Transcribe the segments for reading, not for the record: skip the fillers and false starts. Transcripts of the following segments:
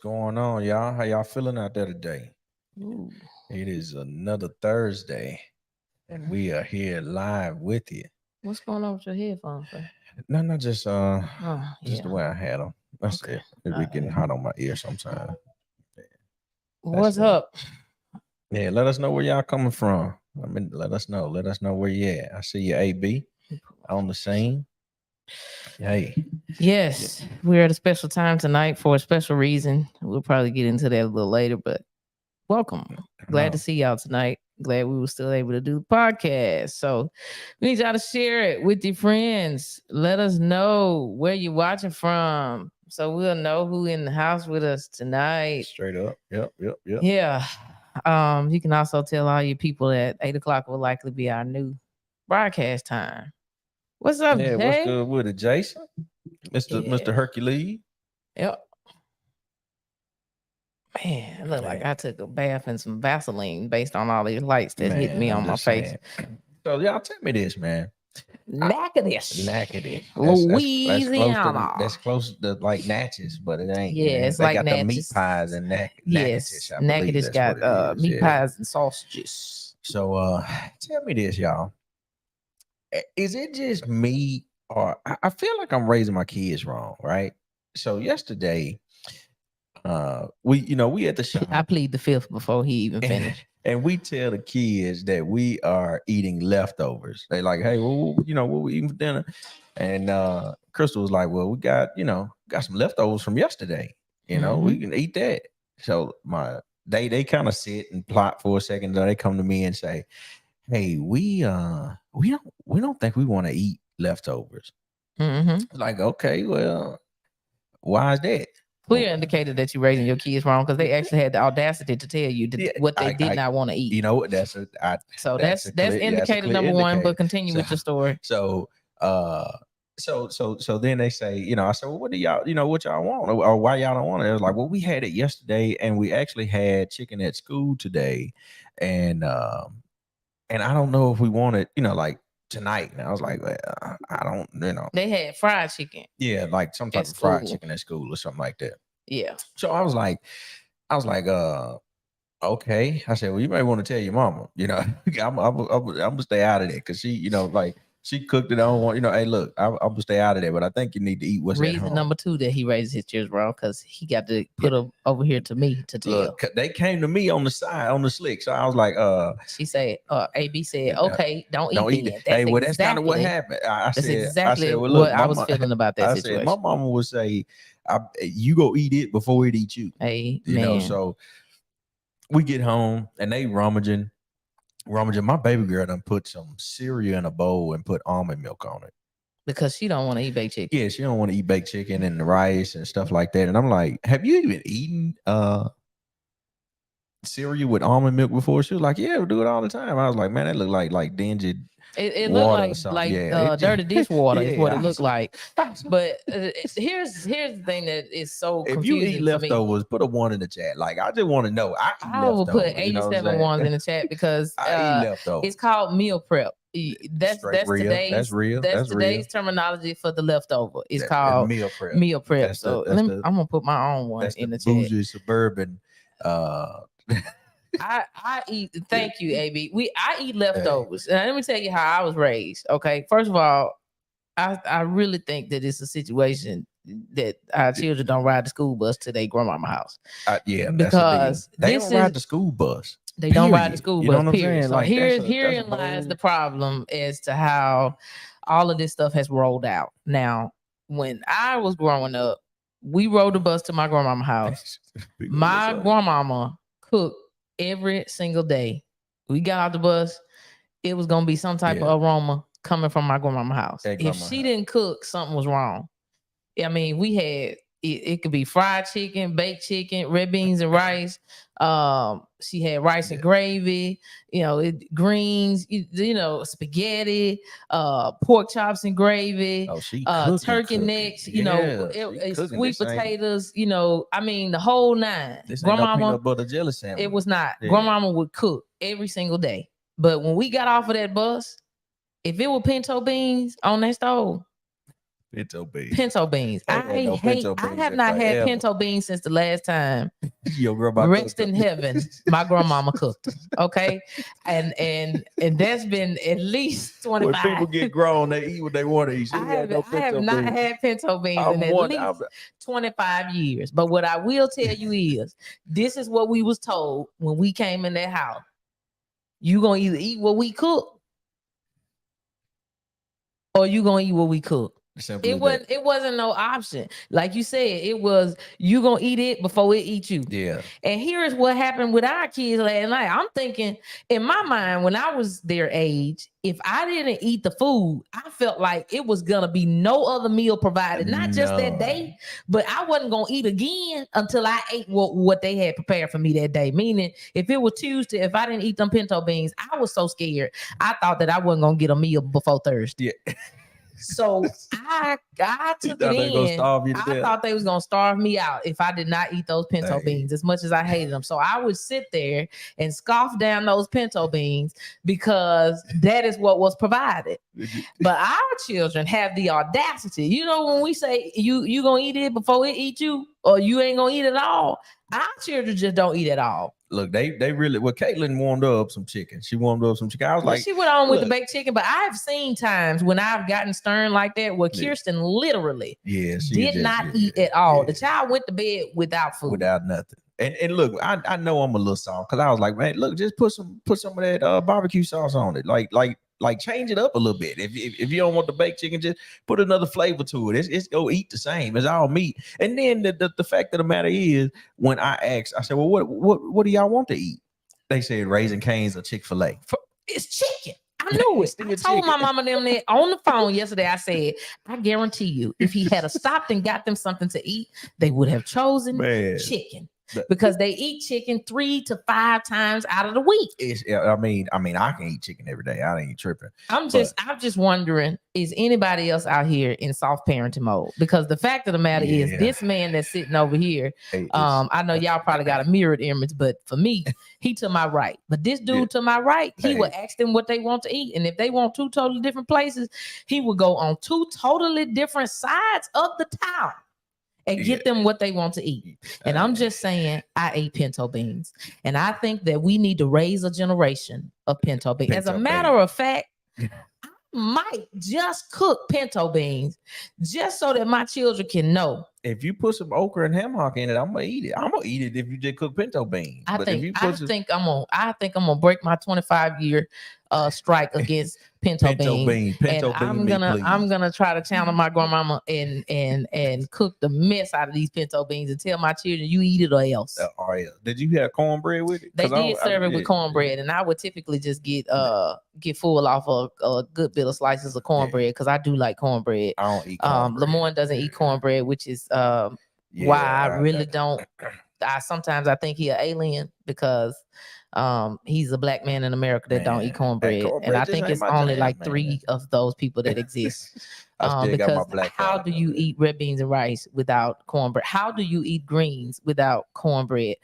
going on, y'all? How y'all feeling out there today? Ooh, It is another Thursday, and we are here live with you. what's going on with your headphones, bro? No, not just Oh, just the yeah. way I had them. That's Okay. it. It All be right. getting hot on my ear sometimes. That's What's it. up? Yeah, let us know where y'all coming from. I mean, let us know. Let us know where you at. I see you, AB, on the scene. Hey, Yes, we're at a special time tonight for a special reason. We'll probably get into that a little later, but welcome. Glad to no. see y'all tonight. Glad we were still able to do the podcast. So we need y'all to share it with your friends. Let us know where you're watching from so we'll know who in the house with us tonight. Straight up. Yep. Yeah. You can also tell all your people that 8 o'clock will likely be our new broadcast time. What's up, Yeah, what's Jay? good with it, Jason? Mr. Yeah. Hercules. Yep. Man, it looked like Man, I took a bath in some Vaseline based on all these lights that hit man, me I'm on my just face. saying. So y'all tell me this, man. Natchitoches, Knackety. That's Louisiana. close to like Natchez, but it ain't. Yeah, it's They like got the meat Natchez. pies and Natchitoches, Yes, I believe Natchitoches that's what got it is. meat Yeah. pies and sausages. So tell me this, y'all. Is it just me or I feel like I'm raising my kids wrong, right? So yesterday, we at the shop. I plead the fifth before he even finished. And we tell the kids that we are eating leftovers. They like, hey, well, what we eating for dinner? And Crystal was like, well, we got some leftovers from yesterday. We can eat that. So they kind of sit and plot for a second. Then they come to me and say, hey, we don't think we want to eat leftovers. Like, okay, well, why is that? Clear indicator that you're raising your kids wrong because they actually had the audacity to tell you Yeah, what they did not want to eat. You know what? So that's that's a indicator clear number one. indicator. But continue with your story. So so then they say, I said, well, what do y'all, what y'all want, or why y'all don't want it? It was like, well, we had it yesterday, and we actually had chicken at school today, and I don't know if we want it, like tonight. And I was like, well, I don't. They had fried chicken. Yeah, like some type of fried chicken at school or something like that. Yeah. So I was like, okay. I said, well, you may want to tell your mama, I'm gonna stay out of there because she, like she cooked it. I don't want, hey, look, I'm gonna stay out of there, but I think you need to eat what's at home. Reason number two that he raises his chairs wrong because he got to put them over here to me to tell. Look, they came to me on the side, on the slick. So I was like, she said, AB said, okay, don't eat it. Hey, well, that's kind of what happened. I said, well, look, what I was feeling about that situation. I said, my mama would say, you go eat it before it eats you. Hey, so we get home and they rummaging. My baby girl done put some cereal in a bowl and put almond milk on it because she don't want to eat baked chicken. Yeah, she don't want to eat baked chicken and the rice and stuff like that. And I'm like, have you even eaten cereal with almond milk before? She was like, yeah, we do it all the time. I was like, man, that look like dingy. It looked like dirty dishwater is what it looked like. But here's the thing that is so confusing. If you eat leftovers, put a 1 in the chat. Like, I just want to know. I will put 87 ones in the chat because I eat leftovers. It's called meal prep. That's real. Today's real. That's today's real. terminology for the leftover. It's called meal prep. Meal prep. I'm gonna put my own one in the chat. Bougie suburban. I eat. Thank you, AB. I eat leftovers. And let me tell you how I was raised. Okay, first of all, I really think that it's a situation that our children don't ride the school bus to their grandmama house. Yeah, because they don't ride the school bus. They don't ride the school bus. Period. So like, herein lies the problem as to how all of this stuff has rolled out. Now, when I was growing up, we rode the bus to my grandmama house. My grandmama cooked every single day. We got out the bus, it was gonna be some type of aroma coming from my grandmama house. If she didn't cook, something was wrong. I mean, we had it could be fried chicken, baked chicken, red beans and rice. She had rice and gravy, greens, spaghetti, pork chops and gravy, turkey necks, sweet potatoes, I mean the whole nine. This ain't no peanut butter jelly sandwich. It was not. Yeah. Grandmama would cook every single day. But when we got off of that bus, if it were pinto beans on that stove, Pinto beans. Pinto beans. I ain't had no pinto I beans have in not had forever. pinto beans since the last time. Your grandma Rest cooked in them. heaven, my grandmama cooked them. Okay, and that's been at least When 25. people get grown, they eat what they want to eat. She I had no have pinto not beans. had pinto beans in I'm at wondering- least 25 years. But what I will tell you is, this is what we was told when we came in that house. You gonna either eat what we cook, or you gonna eat what we cook. Simple as that. It wasn't no option. Like you said, it was you gonna eat it before it eat you. Yeah. And here is what happened with our kids last night. I'm thinking in my mind, when I was their age, if I didn't eat the food, I felt like it was gonna be no other meal provided, not just that No. day, but I wasn't gonna eat again until I ate what they had prepared for me that day. Meaning, if it was Tuesday, if I didn't eat them pinto beans, I was so scared. I thought that I wasn't gonna get a meal before Thursday. Yeah. So I took thought it they gonna in. starve you to I death. thought they was gonna starve me out if I did not eat those pinto Hey. beans as much as I hated them. So I would sit there and scoff down those pinto beans because that is what was provided. But our children have the audacity. You know, when we say you gonna eat it before it eat you, or you ain't gonna eat it all, our children just don't eat at all. Look, they really. Well, Caitlin warmed up some chicken. She warmed up some chicken. I was Well, like, she went on with the look. baked chicken, but I've seen times when I've gotten stern like that where Yeah. Kirsten literally yeah, she did just- not yeah, eat at all. yeah. The child went to bed without food. without nothing. And look, I know I'm a little soft because I was like, man, look, just put some of that barbecue sauce on it. Like change it up a little bit. If you don't want the baked chicken, just put another flavor to it. It's go eat the same. It's all meat. And then the fact of the matter is, when I asked, I said, well, what do y'all want to eat? They said Raising Cane's or Chick-fil-A. It's chicken. I knew it. Still I told my chicken. mama them that on the phone yesterday. I said, I guarantee you, if he had stopped and got them something to eat, they would have chosen Man, chicken But- because they eat chicken 3 to 5 times out of the week. I mean, I can eat chicken every day. I ain't tripping. I'm just wondering, is anybody else out here in soft parenting mode? Because the fact of the matter is, Yeah. this man that's sitting over here, Hey, I know y'all probably got a mirrored image, but for me, he to my right. But this dude Yeah. to my right, he Hey. would ask them what they want to eat. And if they want 2 totally different places, he would go on 2 totally different sides of the town and get them what they want to eat. And I'm just saying, I ate pinto beans. And I think that we need to raise a generation of pinto beans. As a Pinto matter beans. of fact, I might just cook pinto beans just so that my children can know. if you put some okra and ham hock in it, I'm gonna eat it. I'm gonna eat it if you just cook pinto beans. I But if you think put I think I'm gonna break my 25-year strike against pinto beans. pinto And bean I'm meat, gonna try to channel my grandmama and cook the mess out of these pinto beans and tell my children, you eat it or else. Did you have cornbread with it? They 'Cause did serve it with cornbread, and I would typically just get full off of a good bit of slices of cornbread because I do like cornbread. I don't eat cornbread. Lamorne doesn't eat cornbread, which is Yeah, why I really don't. Sometimes I think he an alien because he's a black man in America that don't Man, eat cornbread, and cornbread I just think ain't it's my only jam, like man. 3 of those people that exist. I still got my Because black how card, do you though. eat red beans and rice without cornbread? How do you eat greens without cornbread?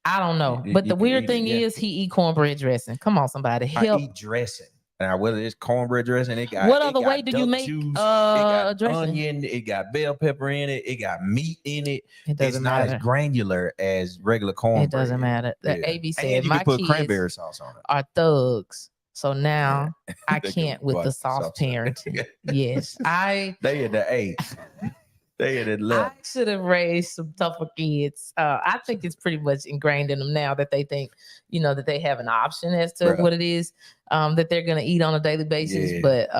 I don't know. You- But you the can weird eat it, thing yeah. is he eat cornbread dressing. Come on, somebody I help. eat dressing. Now, whether it's cornbread dressing, it got What it other got way do you duck make juice, it a got dressing? onion, it got bell pepper in it, it got meat in it. It It's doesn't not matter. as granular as regular cornbread. It doesn't matter. The Yeah. AB said And you my can put kids cranberry sauce on it. are thugs. So now I They can't can with the butt soft sauce. parenting. Yes, I They at the 8. They at the 11. should have raised some tougher kids. I think it's pretty much ingrained in them now that they think, that they have an option as to Bruh. what it is that they're gonna eat on a daily basis. Yeah. But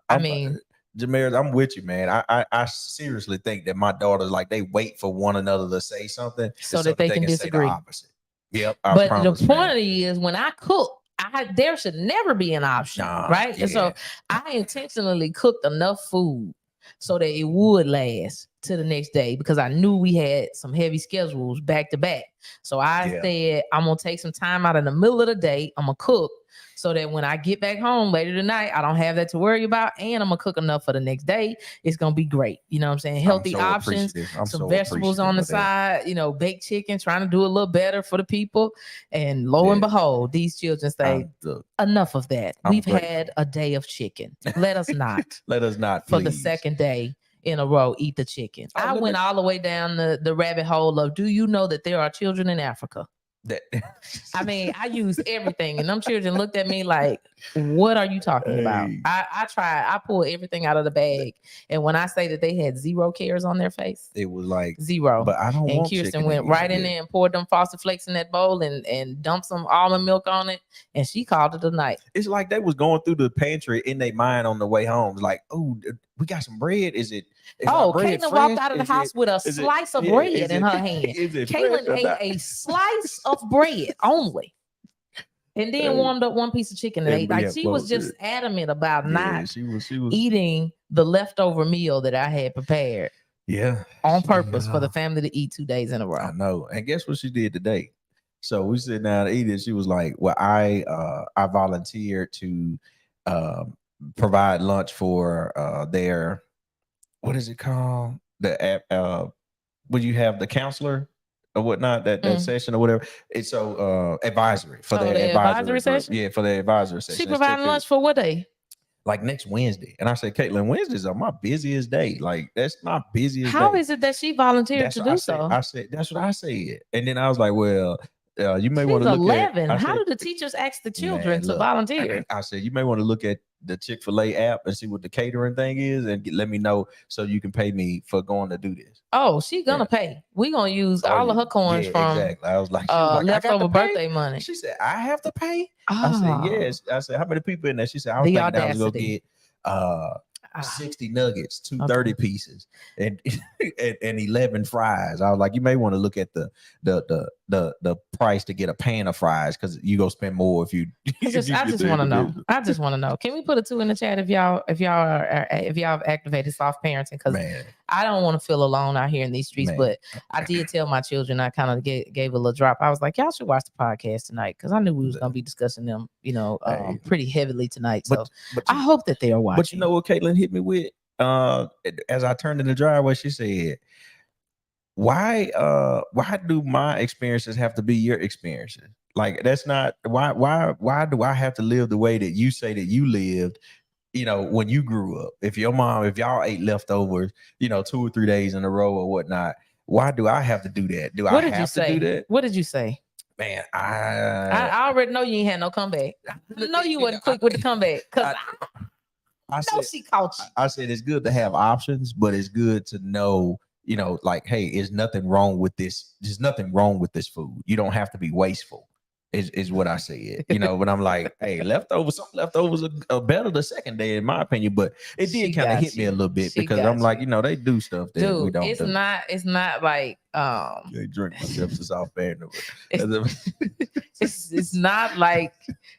I mean, Jameer, I'm with you, man. I seriously think that my daughters, like, they wait for one another to say something so that they can say the disagree. opposite. Yep. I But promise, the man. point is, when I cook, there should never be an option, Nah, right? And so yeah. I intentionally cooked enough food so that it would last to the next day because I knew we had some heavy schedules back to back. So I said, I'm going to take some time out in the middle of the day. I'm going to cook so that when I get back home later tonight, I don't have that to worry about. And I'm going to cook enough for the next day. It's going to be great. You know what I'm saying? Healthy options, some vegetables on the side, you know, baked chicken, trying to do a little better for the people. And lo and behold, these children say, enough of that. We've had a day of chicken. Let us not. Let us not, for the second day in a row, eat the chicken. I went all the way down the rabbit hole of, do you know that there are children in Africa? I mean, I used everything, and them children looked at me like, what are you talking about? I pulled everything out of the bag, and when I say that they had zero cares on their face, it was like zero. But I don't. And Kirsten went right in there and poured them Frosted Flakes in that bowl and dumped some almond milk on it, and she called it a night. It's like they was going through the pantry in their mind on the way home, like, oh, we got some bread. Is Caitlin walked out of the house with a slice of bread in her hand. Caitlin ate a slice of bread only, and then warmed up one piece of chicken and ate. Like she was just adamant about not she was eating the leftover meal that I had prepared. On purpose for the family to eat 2 days in a row. I know. And guess what she did today? So we sit down to eat it. She was like, well, I volunteered to provide lunch for their, what is it called? The app, when you have the counselor or whatnot, that session or whatever. It's so advisory for their advisory session. Yeah, for their advisory session. She providing lunch for what day? Like next Wednesday. And I said, Caitlin, Wednesdays are my busiest day. Like that's my busiest day. How is it that she volunteered to do so? I said, that's what I said. And then I was like, well, you may want to look 11. How do the teachers ask the children to volunteer? I said, you may want to look at the Chick-fil-A app and see what the catering thing is and let me know so you can pay me for going to do this. Oh, she's gonna pay. We're gonna use all of her coins from exactly. I was like, leftover birthday money. She said, I have to pay. I said, yes. I said, how many people in there? She said, I was thinking I was gonna get 60 nuggets, 230 pieces, and 11 fries. I was like, you may want to look at the price to get a pan of fries because you go spend more if you. I just want to know. I just want to know. Can we put a 2 in the chat if y'all have activated soft parenting? Because I don't want to feel alone out here in these streets. But I did tell my children. I kind of gave a little drop. I was like, y'all should watch the podcast tonight because I knew we was gonna be discussing them, pretty heavily tonight. So but I hope that they are watching. But you know what Caitlin hit me with? As I turned in the driveway, she said, why do my experiences have to be your experiences? Like that's not why do I have to live the way that you say that you lived, when you grew up? If y'all ate leftovers, 2 or 3 days in a row or whatnot, why do I have to do that? Do I have to do that? What did you say? Man, I already know you ain't had no comeback. I know you wasn't quick with the comeback because I know she caught you. I said it's good to have options, but it's good to know, like, hey, there's nothing wrong with this. There's nothing wrong with this food. You don't have to be wasteful, is what I said. But I'm like, hey, some leftovers are better the second day, in my opinion. But it did kind of hit me a little bit because I'm like, they do stuff that we don't do. It's not like they drink myself to South Bend. It's not like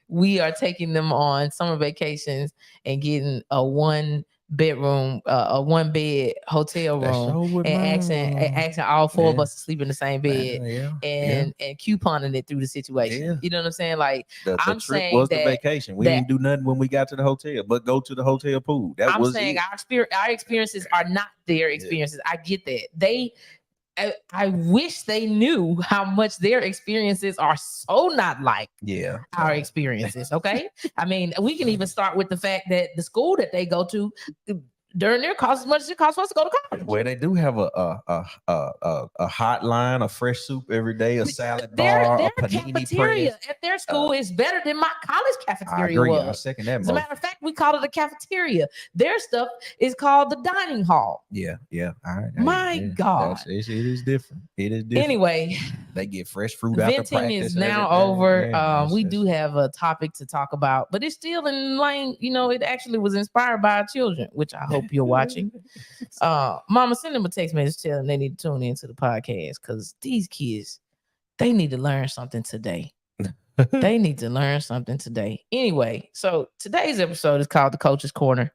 we are taking them on summer vacations and getting a 1-bedroom, a 1-bed hotel room and asking all 4 of us to sleep in the same bed and couponing it through the situation. You know what I'm saying? Like the trip was the vacation. We didn't do nothing when we got to the hotel, but go to the hotel pool. I'm saying our experiences are not their experiences. I get that. I wish they knew how much their experiences are so not like our experiences. Okay. I mean, we can even start with the fact that the school that they go to during their cost as much as it costs for us to go to college. Where they do have a hotline, a fresh soup every day, a salad bar, a panini cafeteria press. At their school is better than my college cafeteria. I agree. Was. I second that. As a matter of fact, we call it a cafeteria. Their stuff is called the dining hall. Yeah. My God, it is different. It is different. Anyway, they get fresh fruit after practice. Venting is now over. We do have a topic to talk about, but it's still in line. It actually was inspired by our children, which I hope you're watching. Mama, send them a text message telling them they need to tune into the podcast because these kids, they need to learn something today. They need to learn something today. Anyway, so today's episode is called The Coach's Corner.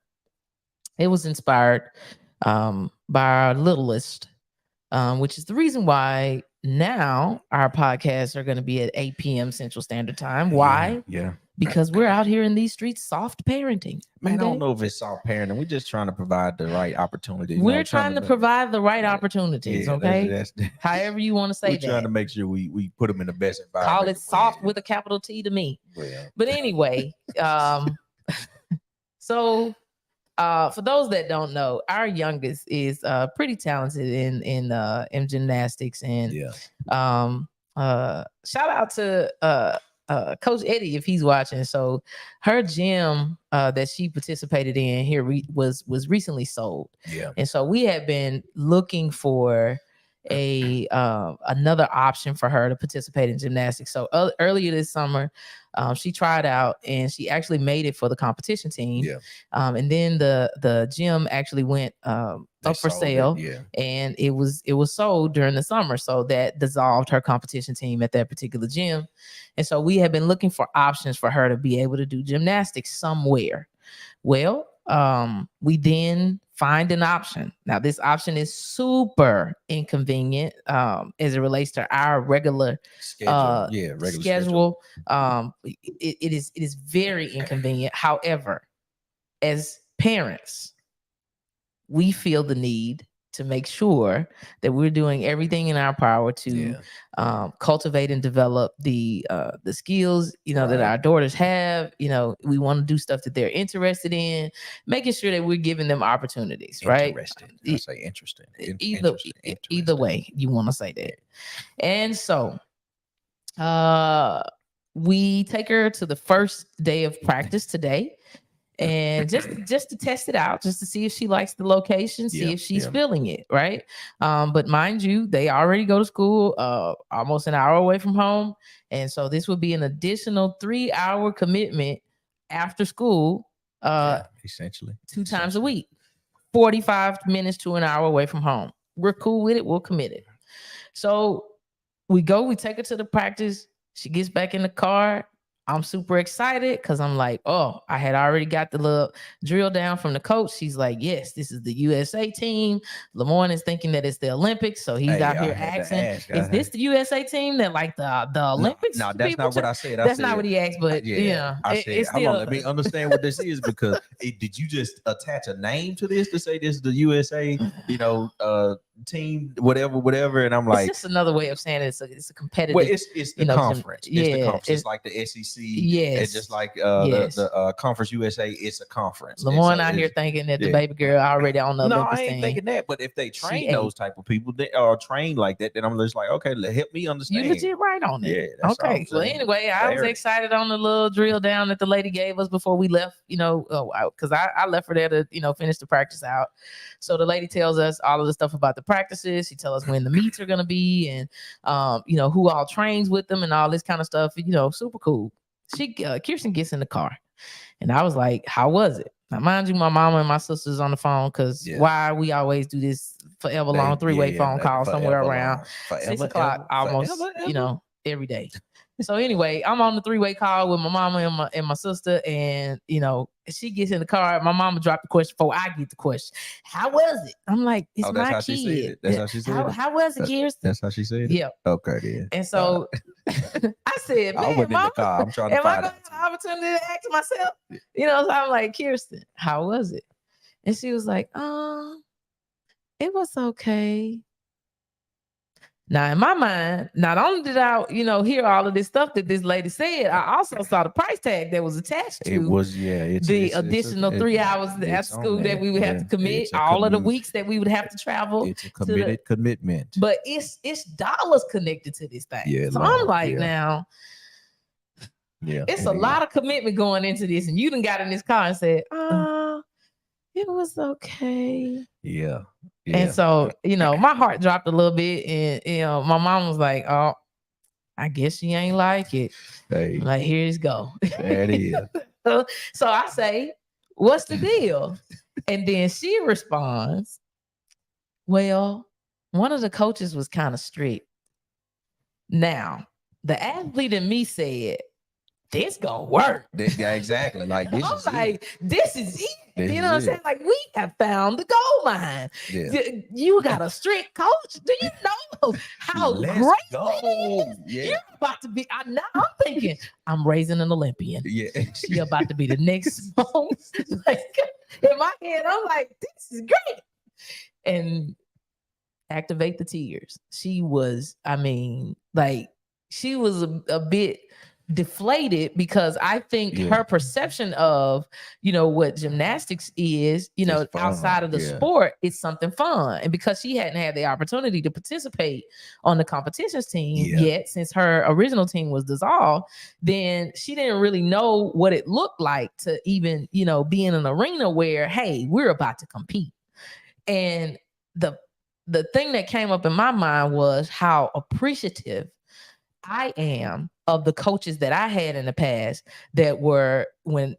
It was inspired by our littlest, which is the reason why now our podcasts are going to be at 8 p.m. Central Standard Time. Why? Yeah. Because we're out here in these streets soft parenting. Man, okay? I don't know if it's soft parenting. We're just trying to provide the right opportunity. We're trying to provide the right opportunities, okay? That's however you want to say we're that. trying to make sure we put them in the best environment. Call it soft with a capital T to me. Well. But anyway, so for those that don't know, our youngest is pretty talented in gymnastics, and shout out to Coach Eddie if he's watching. So her gym that she participated in here was recently sold. Yeah. And so we had been looking for another option for her to participate in gymnastics. So earlier this summer, she tried out and she actually made it for the competition team. Yeah. And then the gym actually went up for sale. And it was sold during the summer. So that dissolved her competition team at that particular gym. And so we have been looking for options for her to be able to do gymnastics somewhere. Well, we then find an option. Now, this option is super inconvenient as it relates to our regular schedule. It is very inconvenient. However, as parents, we feel the need to make sure that we're doing everything in our power to cultivate and develop the skills, that our daughters have. We want to do stuff that they're interested in, making sure that we're giving them opportunities, right? I say interesting. Either way you want to say that. And so we take her to the first day of practice today. And just to test it out, just to see if she likes the location, see if she's feeling it, right? But mind you, they already go to school almost an hour away from home. And so this would be an additional 3-hour commitment after school, essentially 2 times a week, 45 minutes to an hour away from home. We're cool with it. We'll commit it. So we take her to the practice. She gets back in the car. I'm super excited because I'm like, I had already got the little drill down from the coach. She's like, yes, this is the USA team. Lamorne is thinking that it's the Olympics. So he's out here asking, is this the USA team that like the Olympics? No, that's not what I said. That's not what he asked, but I said, hold on, let me understand what this is, because did you just attach a name to this to say this is the USA, team, whatever? And I'm like, it's just another way of saying it's a competitive. Well, it's the conference. It's the conference. It's like the SEC. Yes. It's just like the Conference USA. It's a conference. Lamorne out here thinking that the baby girl already on the Olympics I ain't team. thinking that. But if they train those type of people, they are trained like that, then I'm just like, okay, help me understand. You legit right on it. Yeah. Okay. Well, anyway, I was excited on the little drill down that the lady gave us before we left. Because I left her there to finish the practice out. So the lady tells us all of the stuff about the practices. She tells us when the meets are gonna be, and who all trains with them and all this kind of stuff. Super cool. Kirsten gets in the car, and I was like, "How was it?" Now, mind you, my mama and my sister's on the phone because why we always do this forever long 3-way phone call somewhere around 6 o'clock almost, every day. So anyway, I'm on the 3-way call with my mama and my sister, and she gets in the car. My mama dropped the question before I get the question. How was it? I'm like, it's my kid. That's how she said it. How was it, Kirsten? That's how she said it. Yeah. Okay, then. And so I said, man, I went in the car. I'm trying to find an opportunity to ask myself? So I'm like, Kirsten, how was it? And she was like, it was okay. Now, in my mind, not only did I, hear all of this stuff that this lady said, I also saw the price tag that was attached to the additional 3 hours after school that we would have to commit, all of the weeks that we would have to travel. It's a committed commitment. But it's dollars connected to this thing. Yeah, so I'm like, now, it's a lot of commitment going into this. And you done got in this car and said, it was okay. Yeah. And so, my heart dropped a little bit, and my mom was like, "Oh, I guess she ain't like it." Hey. Like, here's go. There it is. So I say, "What's the deal?" And then she responds, "Well, one of the coaches was kind of strict." Now, the athlete in me said, "This gonna work." Yeah, exactly. Like this. This is easy. This You know what I'm is saying? Like, we have found the gold mine. Yeah. You got a strict coach. Do you know how Let's great go. it is? Yeah. You're about to be. Now I'm thinking, I'm raising an Olympian. Yeah. You're about to be the next song. Like, in my head, I'm like, this is great. And activate the tears. She was, I mean, like, she was a bit deflated because I think her perception of, what gymnastics is, It's fun, outside of the sport, it's something fun. And because she hadn't had the opportunity to participate on the competitions team yet, since her original team was dissolved, then she didn't really know what it looked like to even, be in an arena where, hey, we're about to compete. And the thing that came up in my mind was how appreciative I am of the coaches that I had in the past that were when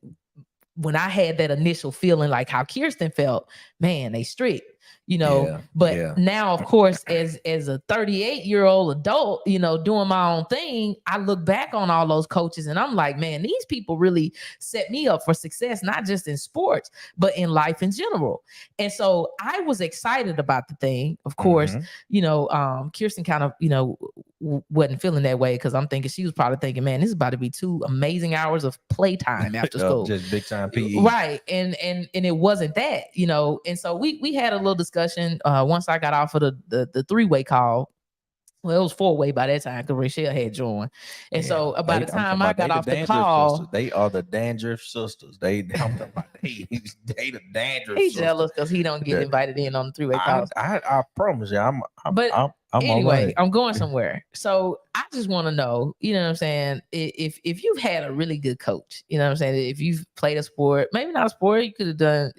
I had that initial feeling like how Kirsten felt, man, they strict, but now, of course, as a 38-year-old adult, doing my own thing, I look back on all those coaches and I'm like, man, these people really set me up for success, not just in sports, but in life in general. And so I was excited about the thing. Of course, Kirsten kind of, wasn't feeling that way because I'm thinking she was probably thinking, man, this is about to be 2 amazing hours of playtime after school. Just big time PE. Right. And it wasn't that, and so we had a little discussion once I got off of the 3-way call. Well, it was 4-way by that time because Rachelle had joined. And so by the time I got off the call, sisters. They are the Dandruff sisters. They the Dandruff he's sisters. jealous because he don't get invited in on the 3-way calls. I promise you, I'm anyway, right. I'm going somewhere. So I just want to know, you know what I'm saying? If you've had a really good coach, you know what I'm saying? If you've played a sport, maybe not a sport, you could have done,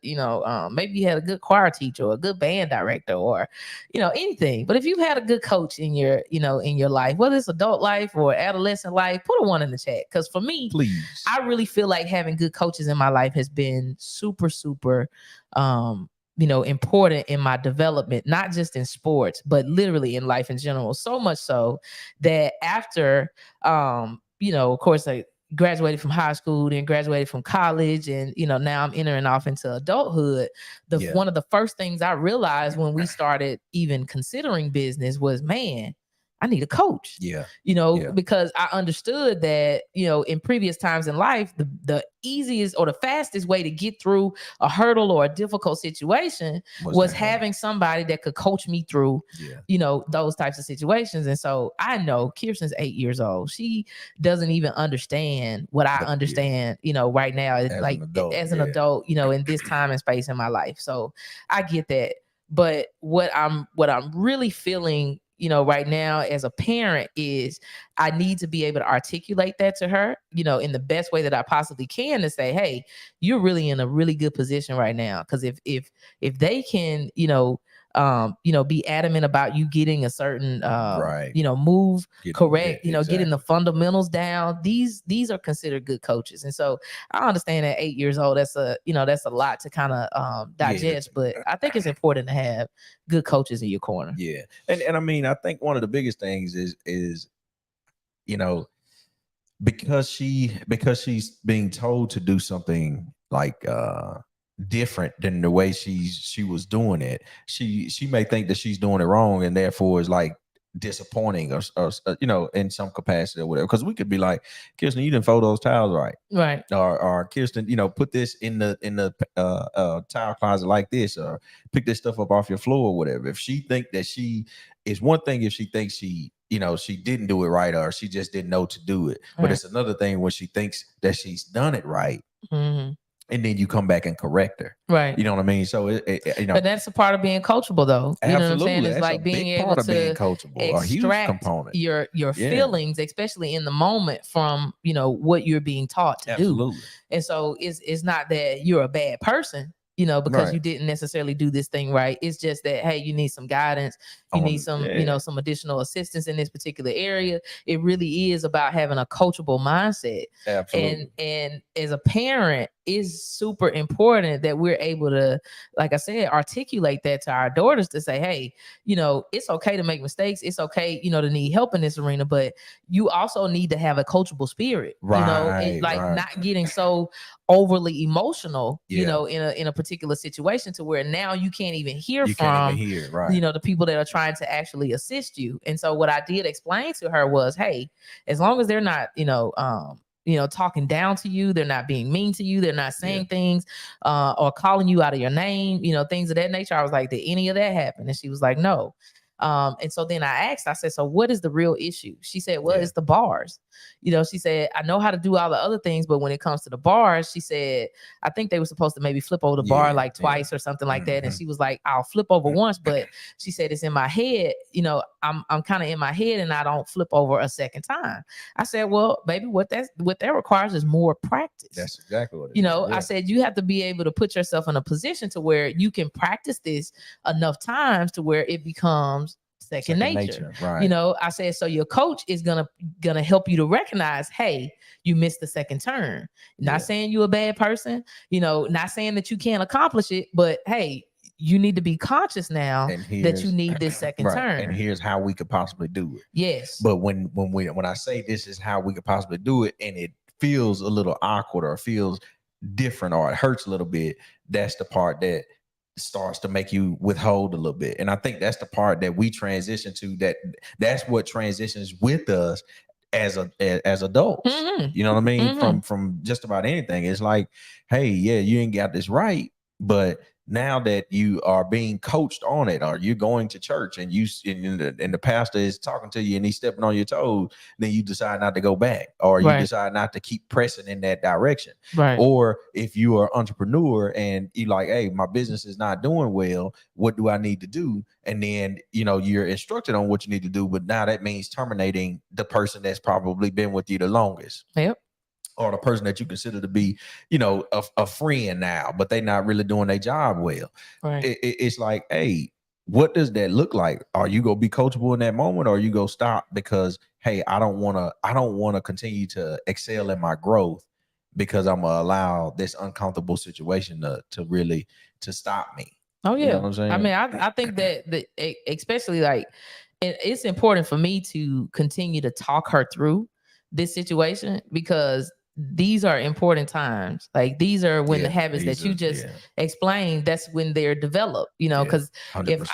maybe you had a good choir teacher or a good band director or, anything. But if you've had a good coach in your life, whether it's adult life or adolescent life, put a 1 in the chat. Because for me, please, I really feel like having good coaches in my life has been super, super, important in my development, not just in sports, but literally in life in general. So much so that after, of course, I graduated from high school, then graduated from college, and now I'm entering off into adulthood. One of the first things I realized when we started even considering business was, man, I need a coach. Because I understood that, in previous times in life, the easiest or the fastest way to get through a hurdle or a difficult situation was having somebody that could coach me through, those types of situations. And so I know Kirsten's 8 years old. She doesn't even understand what I understand, right now, as an adult, in this time and space in my life. So I get that. But what I'm really feeling, right now as a parent is I need to be able to articulate that to her, in the best way that I possibly can, to say, hey, you're really in a really good position right now. Because if they can, be adamant about you getting a certain, move correct, getting the fundamentals down. These are considered good coaches. And so I understand at 8 years old, that's a lot to kind of digest, but I think it's important to have good coaches in your corner. Yeah. And I mean, I think one of the biggest things is, because she's being told to do something like, different than the way she was doing it. She may think that she's doing it wrong, and therefore is like disappointing or in some capacity or whatever. Because we could be like, Kirsten, you didn't fold those towels right, or Kirsten, put this in the towel closet like this, or pick this stuff up off your floor or whatever. If she think that she is one thing, if she thinks she didn't do it right, or she just didn't know to do it. But it's another thing when she thinks that she's done it right. Mm-hmm. And then you come back and correct her. Right. You know what I mean? So, but that's a part of being coachable, though. You know what I'm saying? It's that's like being able to extract your feelings, especially in the moment, from, what you're being taught to do. And so it's not that you're a bad person. because Right. you didn't necessarily do this thing right. It's just that, hey, you need some guidance. You need some, some additional assistance in this particular area. It really is about having a coachable mindset. Absolutely. And as a parent, it's super important that we're able to, like I said, articulate that to our daughters to say, hey, it's okay to make mistakes. It's okay, to need help in this arena, but you also need to have a coachable spirit, Right, right. not getting so overly emotional, Yeah. in a particular situation to where now you can't even hear You from, can't even hear, right? the people that are trying to actually assist you. And so what I did explain to her was, hey, as long as they're not, talking down to you, they're not being mean to you, they're not saying things or calling you out of your name, things of that nature. I was like, did any of that happen? And she was like, no. And so then I said, so what is the real issue? She said, well, it's the bars. She said, I know how to do all the other things, but when it comes to the bars, she said, I think they were supposed to maybe flip over the bar like twice or something like that. And she was like, I'll flip over once, but she said, it's in my head. I'm kind of in my head and I don't flip over a second time. I said, well, baby, what that requires is more practice. That's exactly what it is. I said, you have to be able to put yourself in a position to where you can practice this enough times to where it becomes second nature. Right. I said, so your coach is gonna help you to recognize, hey, you missed the second turn. Not saying you're a bad person, not saying that you can't accomplish it, but hey, you need to be conscious now that you need this second turn. And here's how we could possibly do it. Yes. But when I say this is how we could possibly do it, and it feels a little awkward or feels different or it hurts a little bit, that's the part that starts to make you withhold a little bit. And I think that's the part that we transition to, that's what transitions with us as adults. You know what I mean? From just about anything. It's like, hey, yeah, you ain't got this right, but now that you are being coached on it, or you're going to church and the pastor is talking to you and he's stepping on your toes, then you decide not to go back, or you decide not to keep pressing in that direction. Right. Or if you are an entrepreneur and you like, hey, my business is not doing well, what do I need to do? And then, you're instructed on what you need to do, but now that means terminating the person that's probably been with you the longest. Yep. Or the person that you consider to be, a friend now, but they're not really doing their job well. Right. It's like, hey, what does that look like? Are you gonna be coachable in that moment, or are you gonna stop because, hey, I don't want to continue to excel in my growth because I'm gonna allow this uncomfortable situation to stop me? Oh yeah. You know what I'm saying? I mean, I think that especially like, it's important for me to continue to talk her through this situation, because these are important times. Like, these are when the habits that you just explained, that's when they're developed, because if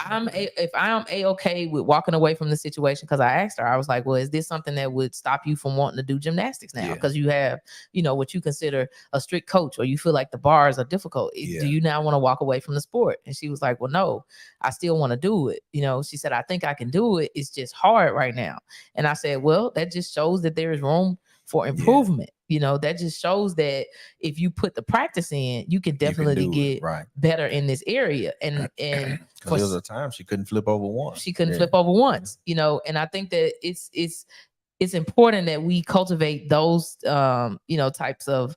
I'm a-okay with walking away from the situation, because I asked her, I was like, well, is this something that would stop you from wanting to do gymnastics now? Because you have, what you consider a strict coach, or you feel like the bars are difficult. Do you now want to walk away from the sport? And she was like, well, no, I still want to do it. She said, I think I can do it. It's just hard right now. And I said, well, that just shows that there is room for improvement. That just shows that if you put the practice in, you can definitely get better in this area. And because there was a time she couldn't flip over once. She couldn't flip over once, and I think that it's important that we cultivate those types of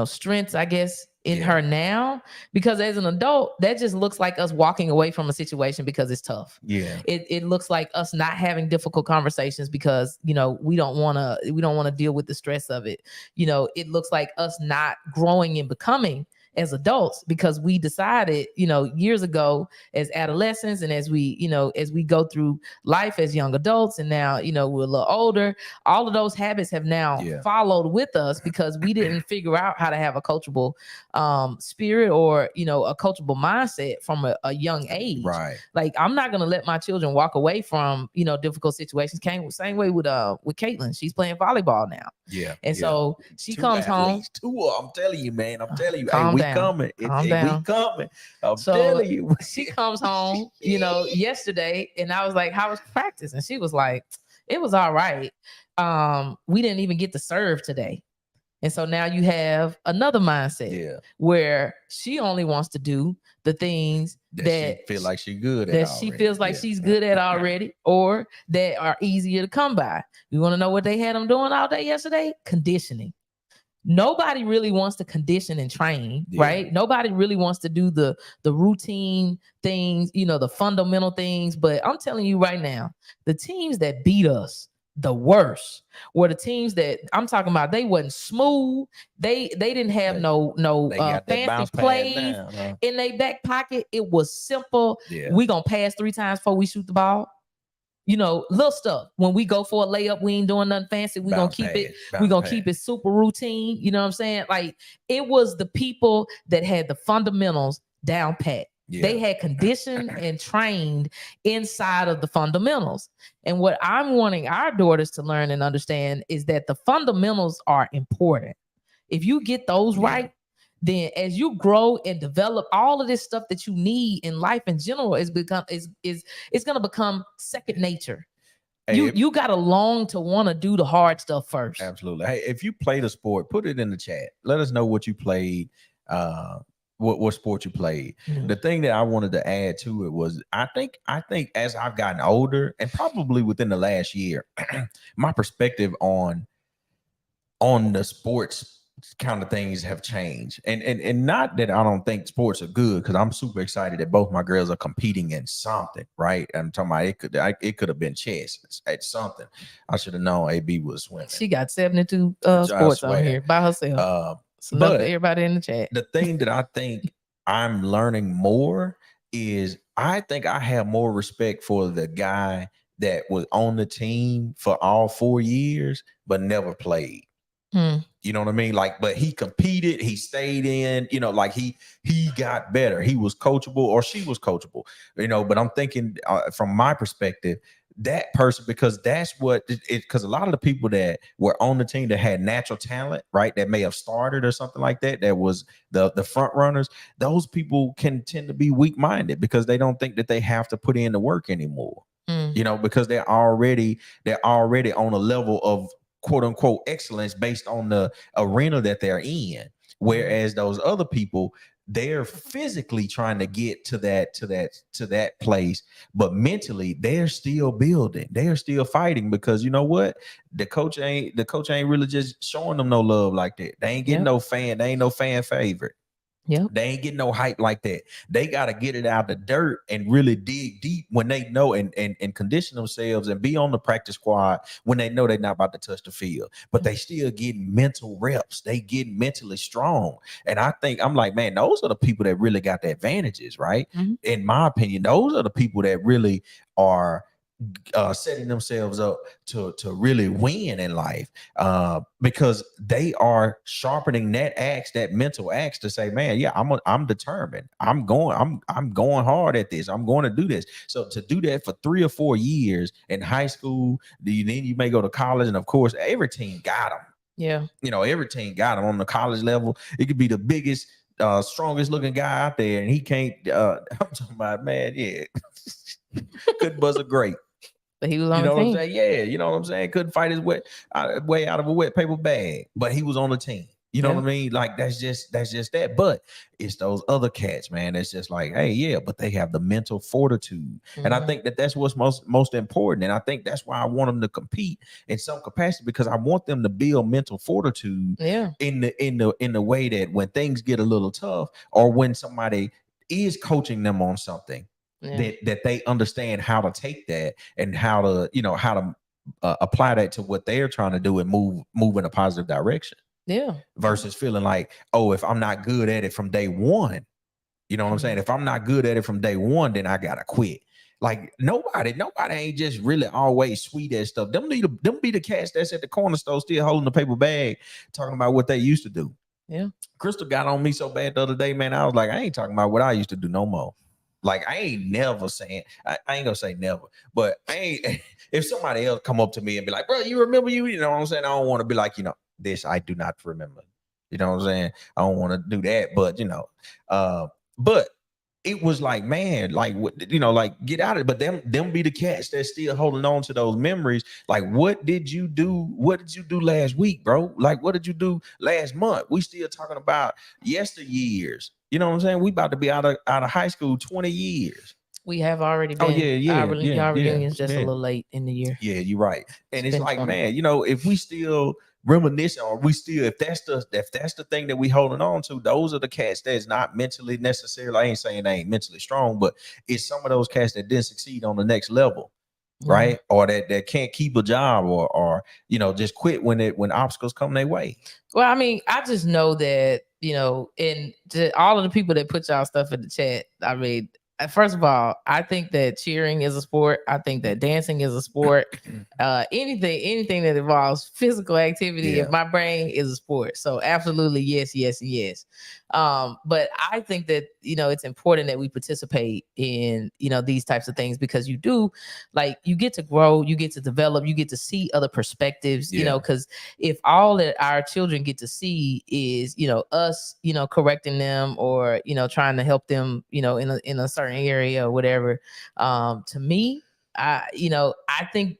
strengths, I guess, in her now, because as an adult, that just looks like us walking away from a situation because it's tough. It looks like us not having difficult conversations because we don't want to deal with the stress of it. It looks like us not growing and becoming as adults, because we decided, years ago as adolescents, and as we go through life as young adults, and now, we're a little older, all of those habits have now followed with us because we didn't figure out how to have a coachable spirit, or, a coachable mindset from a young age. Right. Like, I'm not going to let my children walk away from, difficult situations. Same way with Caitlin. She's playing volleyball now. Yeah. And so she comes home. I'm telling you, man. I'm telling you. Calm We down. coming. We coming. I'm telling you. She comes home, yesterday, and I was like, how was practice? And she was like, it was all right. We didn't even get to serve today. And so now you have another mindset where she only wants to do the things that she feel like she's good at, that she feels like she's good at already, or that are easier to come by. You want to know what they had them doing all day yesterday? Conditioning. nobody really wants to condition and train, right? Nobody really wants to do the routine things, the fundamental things. But I'm telling you right now, the teams that beat us the worst were the teams that I'm talking about. They wasn't smooth. They didn't have no fancy plays in their back pocket. It was simple. We gonna pass 3 times before we shoot the ball. Little stuff. When we go for a layup, we ain't doing nothing fancy. We gonna keep it. We gonna keep it super routine. You know what I'm saying? Like, it was the people that had the fundamentals down pat. They had conditioned and trained inside of the fundamentals. And what I'm wanting our daughters to learn and understand is that the fundamentals are important. If you get those right, then as you grow and develop, all of this stuff that you need in life in general it's gonna become second nature. Hey, you gotta long to want to do the hard stuff first. Absolutely. Hey, if you played a sport, put it in the chat. Let us know what you played. What sport you played. The thing that I wanted to add to it was I think as I've gotten older, and probably within the last year, my perspective on the sports kind of things have changed. And not that I don't think sports are good, because I'm super excited that both my girls are competing in something, right? I'm talking about it could have been chess at something. I should have known AB was swimming. She got 72 sports on here by herself. But everybody in the chat. The thing that I think I'm learning more is I think I have more respect for the guy that was on the team for all 4 years but never played. You know what I mean? Like, but he competed, he stayed in, like he got better. He was coachable, or she was coachable, but I'm thinking from my perspective, that person, because that's what because a lot of the people that were on the team that had natural talent, right, that may have started or something like that was the front runners, those people can tend to be weak-minded because they don't think that they have to put in the work anymore, because they're already on a level of quote unquote excellence based on the arena that they're in. Whereas those other people, they're physically trying to get to that place, but mentally they're still building, they're still fighting, because you know what? The coach ain't really just showing them no love like that. They ain't getting no fan, they ain't no fan favorite. They ain't getting no hype like that. They got to get it out the dirt and really dig deep when they know and condition themselves and be on the practice squad when they know they're not about to touch the field. But they still getting mental reps. They getting mentally strong. And I think, I'm like, man, those are the people that really got the advantages, right? In my opinion, those are the people that really are setting themselves up to really win in life, because they are sharpening that mental axe to say, man, yeah, I'm determined. I'm going hard at this. I'm going to do this. So to do that for 3 or 4 years in high school, then you may go to college, and of course, every team got them. Every team got them on the college level. It could be the biggest, strongest looking guy out there, and he can't. I'm talking about, man, couldn't buzz a grape. But he was on the team. What I'm saying? Yeah, you know what I'm saying? Couldn't fight his way out of a wet paper bag, but he was on the team. You know what I mean? Like, that's just that. But it's those other cats, man. It's just like, hey, but they have the mental fortitude. And I think that's what's most important. And I think that's why I want them to compete in some capacity, because I want them to build mental fortitude in the way that when things get a little tough, or when somebody is coaching them on something, that they understand how to take that and how to apply that to what they're trying to do and move in a positive direction. Versus feeling like, oh, if I'm not good at it from day one, you know what I'm saying? If I'm not good at it from day one, then I gotta quit. Like, nobody ain't just really always sweet at stuff. Them be the cats that's at the corner store still holding the paper bag, talking about what they used to do. Crystal got on me so bad the other day, man. I was like, I ain't talking about what I used to do no more. Like, I ain't never saying, I ain't gonna say never, but if somebody else come up to me and be like, bro, you remember you know what I'm saying? I don't want to be like, this I do not remember. You know what I'm saying? I don't want to do that, but but it was like, man, like, like, get out of it. But them be the cats that's still holding on to those memories. Like, what did you do? What did you do last week, bro? Like, what did you do last month? We still talking about yesteryears. You know what I'm saying? We about to be out of high school 20 years. We have already been. Our reunion's just a little late in the year. Yeah, you're right. And it's like, man, if we still reminiscing, or we still, if that's the thing that we holding on to, those are the cats that's not mentally necessarily, I ain't saying they ain't mentally strong, but it's some of those cats that didn't succeed on the next level, right? Or that can't keep a job, or just quit when obstacles come their way. Well, I mean, I just know that, and all of the people that put y'all stuff in the chat, I mean, first of all, I think that cheering is a sport. I think that dancing is a sport. Anything that involves physical activity in my brain is a sport. So absolutely, yes, yes, and yes. But I think that, it's important that we participate in, these types of things, because you get to grow, you get to develop, you get to see other perspectives, because if all that our children get to see is, us, correcting them, or, trying to help them, in a certain area or whatever, to me, I think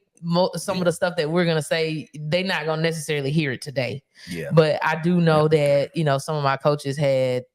some of the stuff that we're gonna say, they're not gonna necessarily hear it today. But I do know that some of my coaches had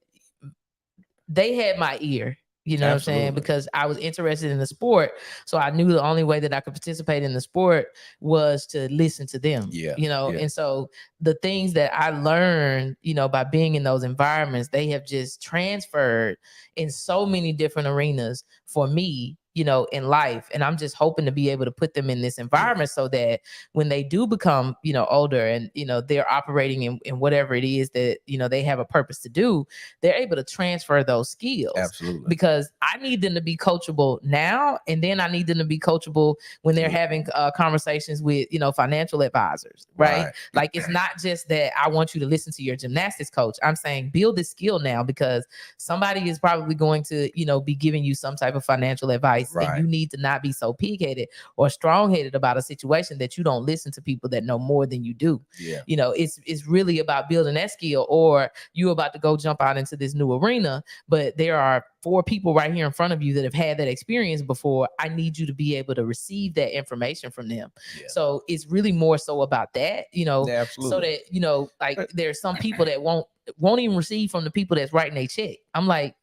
my ear. You know what I'm saying? Because I was interested in the sport. So I knew the only way that I could participate in the sport was to listen to them. And so the things that I learned, by being in those environments, they have just transferred in so many different arenas for me, in life. And I'm just hoping to be able to put them in this environment so that when they do become, older, and, they're operating in whatever it is that, they have a purpose to do, they're able to transfer those skills. Absolutely. Because I need them to be coachable now, and then I need them to be coachable when they're having conversations with, financial advisors, right? Like, it's not just that I want you to listen to your gymnastics coach. I'm saying build this skill now, because somebody is probably going to, be giving you some type of financial advice. And you need to not be so pig-headed or strong-headed about a situation that you don't listen to people that know more than you do. It's really about building that skill. Or you're about to go jump out into this new arena, but there are 4 people right here in front of you that have had that experience before. I need you to be able to receive that information from them. So it's really more so about that, so that, like, there's some people that won't even receive from the people that's writing a check. I'm like,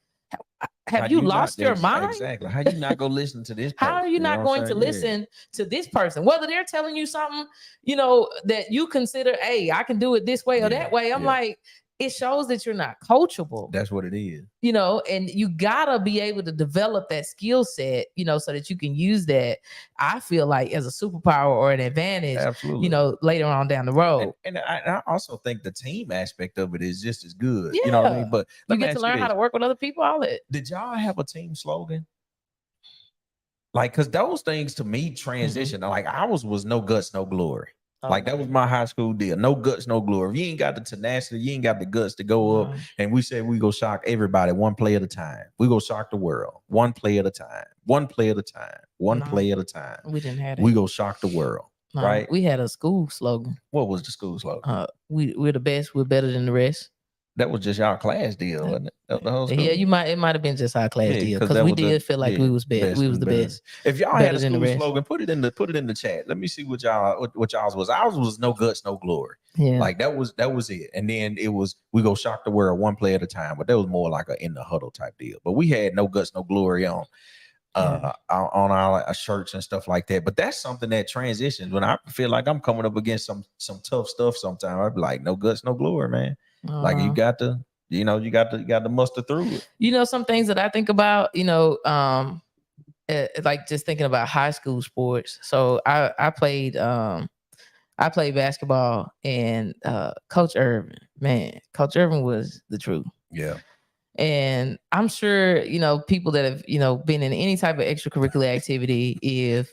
have you lost your mind? Exactly. How you not gonna listen to this person? How are you not going to listen to this person? Whether they're telling you something, that you consider, hey, I can do it this way or that way. I'm like, it shows that you're not coachable. That's what it is. And you gotta be able to develop that skill set, so that you can use that, I feel like, as a superpower or an advantage, absolutely, later on down the road. And I also think the team aspect of it is just as good. You know what I mean? But you get to learn how to work with other people, all that. Did y'all have a team slogan? Like, because those things to me transition. Like, ours was no guts, no glory. Like, that was my high school deal. No guts, no glory. If you ain't got the tenacity, you ain't got the guts to go up. And we said we go shock everybody one play at a time. We go shock the world one play at a time. One play at a time. One play at a time. We didn't have it. We go shock the world. Right? We had a school slogan. What was the school slogan? We're the best. We're better than the rest. That was just our class deal, wasn't it? The whole school? Yeah, it might have been just our class deal, because we did feel like we was best. We was the best. If y'all had a school slogan, put it in the chat. Let me see what y'all's was. Ours was no guts, no glory. Yeah, like that was it. And then it was we go shock the world one play at a time. But that was more like a in the huddle type deal. But we had no guts, no glory on our shirts and stuff like that. But that's something that transitions. When I feel like I'm coming up against some tough stuff sometimes, I'd be like, no guts, no glory, man. Like, you got to, you got to muster through it. Some things that I think about, like just thinking about high school sports. So I played basketball, and Coach Irvin was the truth. Yeah. And I'm sure, people that have, been in any type of extracurricular activity, if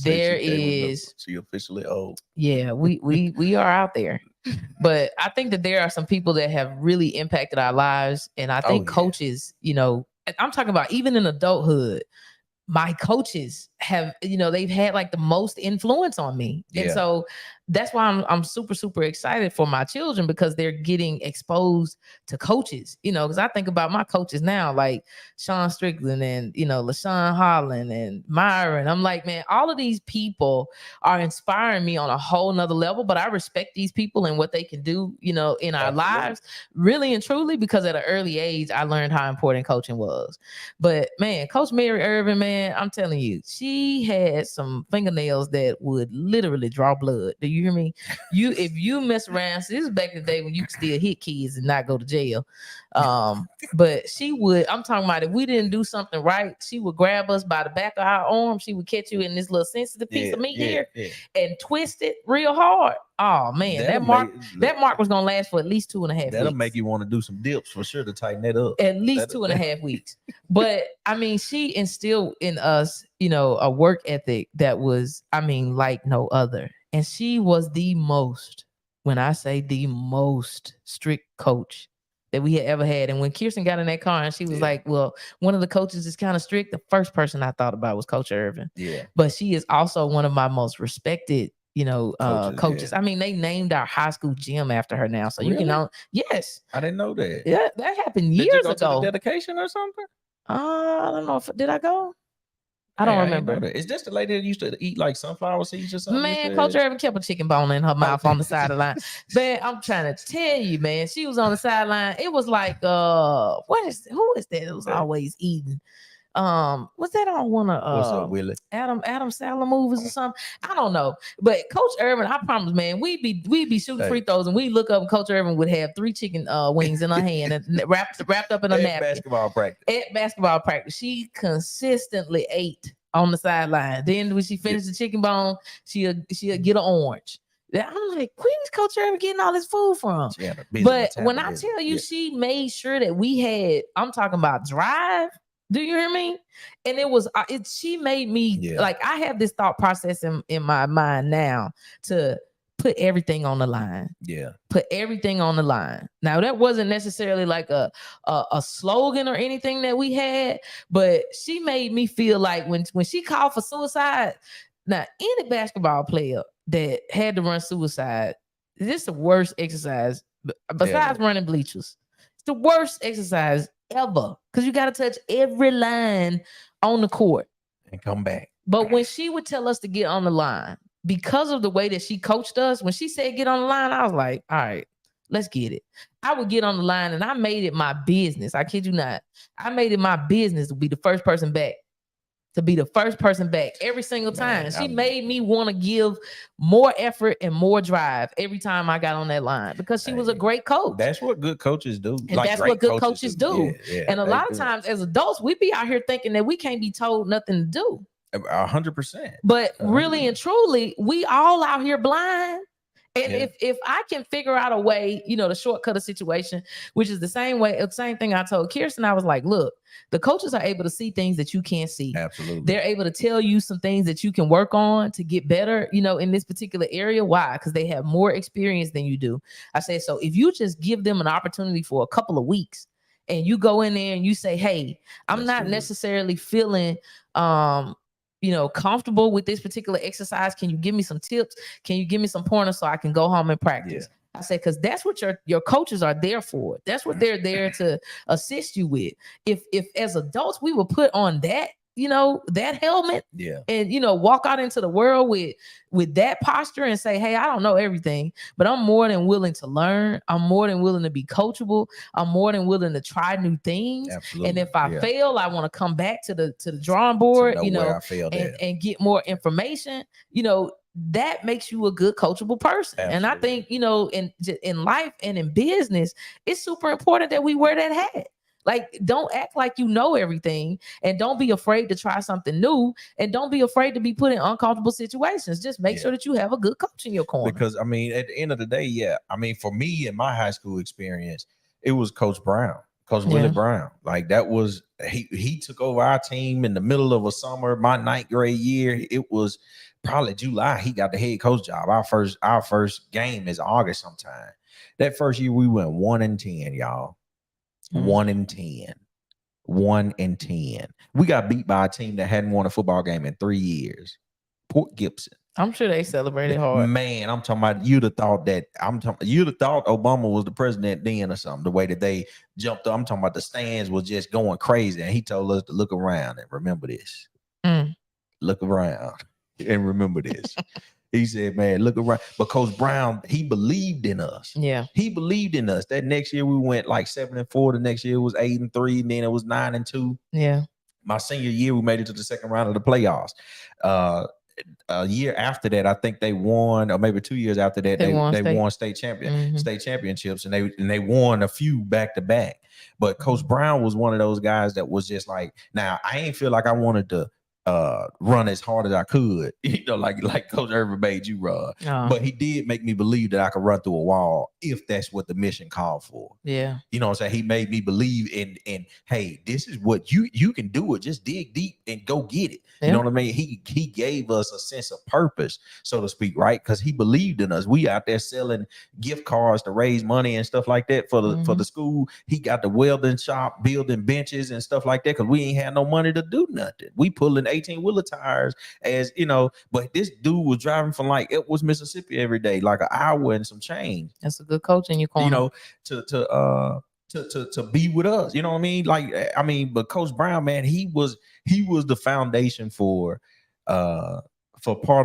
there is, she officially old. Yeah, we are out there. But I think that there are some people that have really impacted our lives. And I think coaches, I'm talking about even in adulthood, my coaches have, they've had like the most influence on me. And so that's why I'm super, super excited for my children, because they're getting exposed to coaches, because I think about my coaches now, like Sean Strickland and, LaShawn Holland and Myron. I'm like, man, all of these people are inspiring me on a whole nother level, but I respect these people and what they can do, in our lives, really and truly, because at an early age, I learned how important coaching was. But man, Coach Mary Irvin, man, I'm telling you, she had some fingernails that would literally draw blood. Do You hear me? If you mess around, so this is back in the day when you could still hit kids and not go to jail. But she would, I'm talking about if we didn't do something right, she would grab us by the back of our arm. She would catch you in this little sensitive piece of meat here and twist it real hard. Oh man, that mark was gonna last for at least 2.5 weeks. That'll make you want to do some dips for sure to tighten that up. At least 2.5 weeks. But I mean, she instilled in us, you know, a work ethic that was, I mean, like no other. And she was the most, when I say the most strict coach that we had ever had. And when Kirsten got in that car and she was like, well, one of the coaches is kind of strict, the first person I thought about was Coach Irvin. Yeah. But she is also one of my most respected, you know, coaches. Yeah. I mean, they named our high school gym after her now. So you can know. Yes. I didn't know that. Yeah, that happened years ago. To the dedication or something? I don't know if did I go? I don't remember. Is this the lady that used to eat like sunflower seeds or something? Man, Coach Irvin kept a chicken bone in her mouth on the sideline. Man, I'm trying to tell you, man, she was on the sideline. It was like, who is that? It was always eating. Was that on one of what's up, Willie? Adam Sandler movies or something? I don't know. But Coach Irvin, I promise, man, we'd be shooting free throws and we look up and Coach Irvin would have 3 chicken wings in her hand and wrapped up in a napkin. At basketball practice. She consistently ate on the sideline. Then when she finished the chicken bone, she'll get an orange. I'm like, where's Coach Irvin getting all this food from? But when I tell you, she made sure that we had, I'm talking about drive. Do you hear me? And it was, she made me, like, I have this thought process in my mind now to put everything on the line. Yeah. Put everything on the line. Now, that wasn't necessarily like a slogan or anything that we had, but she made me feel like when she called for suicide, now, any basketball player that had to run suicide, this is the worst exercise, besides running bleachers. It's the worst exercise ever, because you got to touch every line on the court and come back. But when she would tell us to get on the line, because of the way that she coached us, when she said get on the line, I was like, all right, let's get it. I would get on the line and I made it my business. I kid you not. I made it my business to be the first person back. Every single time. She made me want to give more effort and more drive every time I got on that line, because she was a great coach. That's what good coaches do. And that's what good coaches do. And a lot of times as adults, we be out here thinking that we can't be told nothing to do. 100%. But really and truly, we all out here blind. And if I can figure out a way, to shortcut a situation, which is the same thing I told Kirsten, I was like, look, the coaches are able to see things that you can't see. Absolutely. They're able to tell you some things that you can work on to get better, in this particular area. Why? Because they have more experience than you do. I said, so if you just give them an opportunity for a couple of weeks and you go in there and you say, hey, I'm not necessarily feeling, comfortable with this particular exercise. Can you give me some tips? Can you give me some pointers so I can go home and practice? I said, because that's what your coaches are there for. That's what they're there to assist you with. If as adults, we will put on that, that helmet and, walk out into the world with that posture and say, hey, I don't know everything, but I'm more than willing to learn. I'm more than willing to be coachable. I'm more than willing to try new things. Absolutely. And if I fail, I want to come back to the drawing board, and get more information, that makes you a good coachable person. Absolutely. And I think, in life and in business, it's super important that we wear that hat. Like, don't act like you know everything, and don't be afraid to try something new, and don't be afraid to be put in uncomfortable situations. Just make sure that you have a good coach in your corner. Because, at the end of the day, for me in my high school experience, it was Coach Brown, Coach Willie Brown. Like, that was, he took over our team in the middle of a summer, my 9th grade year. It was probably July. He got the head coach job. Our first game is August sometime. That first year we went 1-10, y'all. 1-10. 1-10. We got beat by a team that hadn't won a football game in 3 years. Port Gibson. I'm sure they celebrated hard. Man, I'm talking about you'd have thought Obama was the president then or something. The way that they jumped up. I'm talking about the stands was just going crazy. And he told us to look around and remember this. Look around and remember this. He said, man, look around. But Coach Brown, he believed in us. Yeah. He believed in us. That next year we went like 7-4. The next year it was 8-3. And then it was 9-2. Yeah. My senior year, we made it to the second round of the playoffs. a year after that, I think they won, or maybe 2 years after that, they won state championships, and they won a few back to back. But Coach Brown was one of those guys that was just like, now I ain't feel like I wanted to run as hard as I could, like Coach Irvin made you run. But he did make me believe that I could run through a wall if that's what the mission called for. Yeah. You know what I'm saying? He made me believe in hey, this is what you can do it. Just dig deep and go get it. Yeah. You know what I mean? He gave us a sense of purpose, so to speak, right? Because he believed in us. We out there selling gift cards to raise money and stuff like that for the school. He got the welding shop, building benches and stuff like that, because we ain't had no money to do nothing. We pulling 18-wheeler tires, as you know, but this dude was driving from like it was Mississippi every day, like an hour and some change. That's a good coach in your corner. You know, to be with us. You know what I mean? Like, I mean, but Coach Brown, man, he was the foundation for part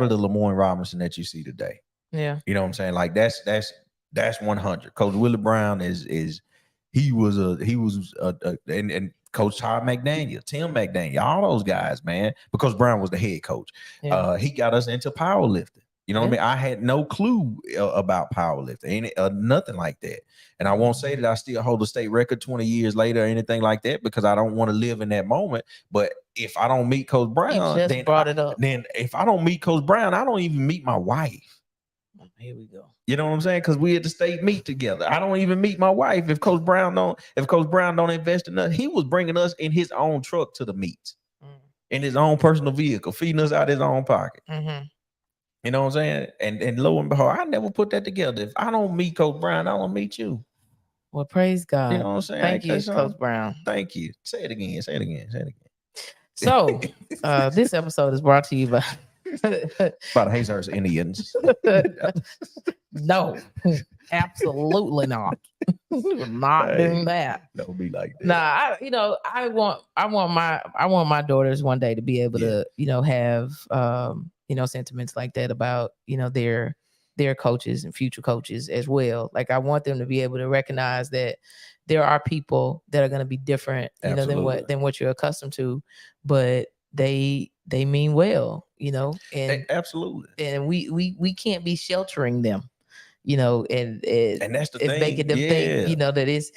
of the Lemoyne Robinson that you see today. Yeah. You know what I'm saying? Like that's 100. Coach Willie Brown and Coach Todd McDaniel, Tim McDaniel, all those guys, man, because Brown was the head coach. Yeah. He got us into powerlifting. You know what I mean? I had no clue about powerlifting, nothing like that. And I won't say that I still hold a state record 20 years later or anything like that, because I don't want to live in that moment. But if I don't meet Coach Brown, then if I don't meet Coach Brown, I don't even meet my wife. Here we go. You know what I'm saying? Because we at the state meet together. I don't even meet my wife if Coach Brown don't invest in us. He was bringing us in his own truck to the meets, in his own personal vehicle, feeding us out of his own pocket. You know what I'm saying? And lo and behold, I never put that together. If I don't meet Coach Brown, I don't meet you. Well, praise God. You know what I'm saying? Thank you, Coach Brown. Thank you. Say it again. So this episode is brought to you by the Hazers Indians. No, absolutely not. We're not doing that. Don't be like that. Nah, I want my daughters one day to be able to, have sentiments like that about, their coaches and future coaches as well. Like, I want them to be able to recognize that there are people that are going to be different, than what you're accustomed to, but they mean well, and absolutely. And we can't be sheltering them, and that's the thing. Making them think, that it's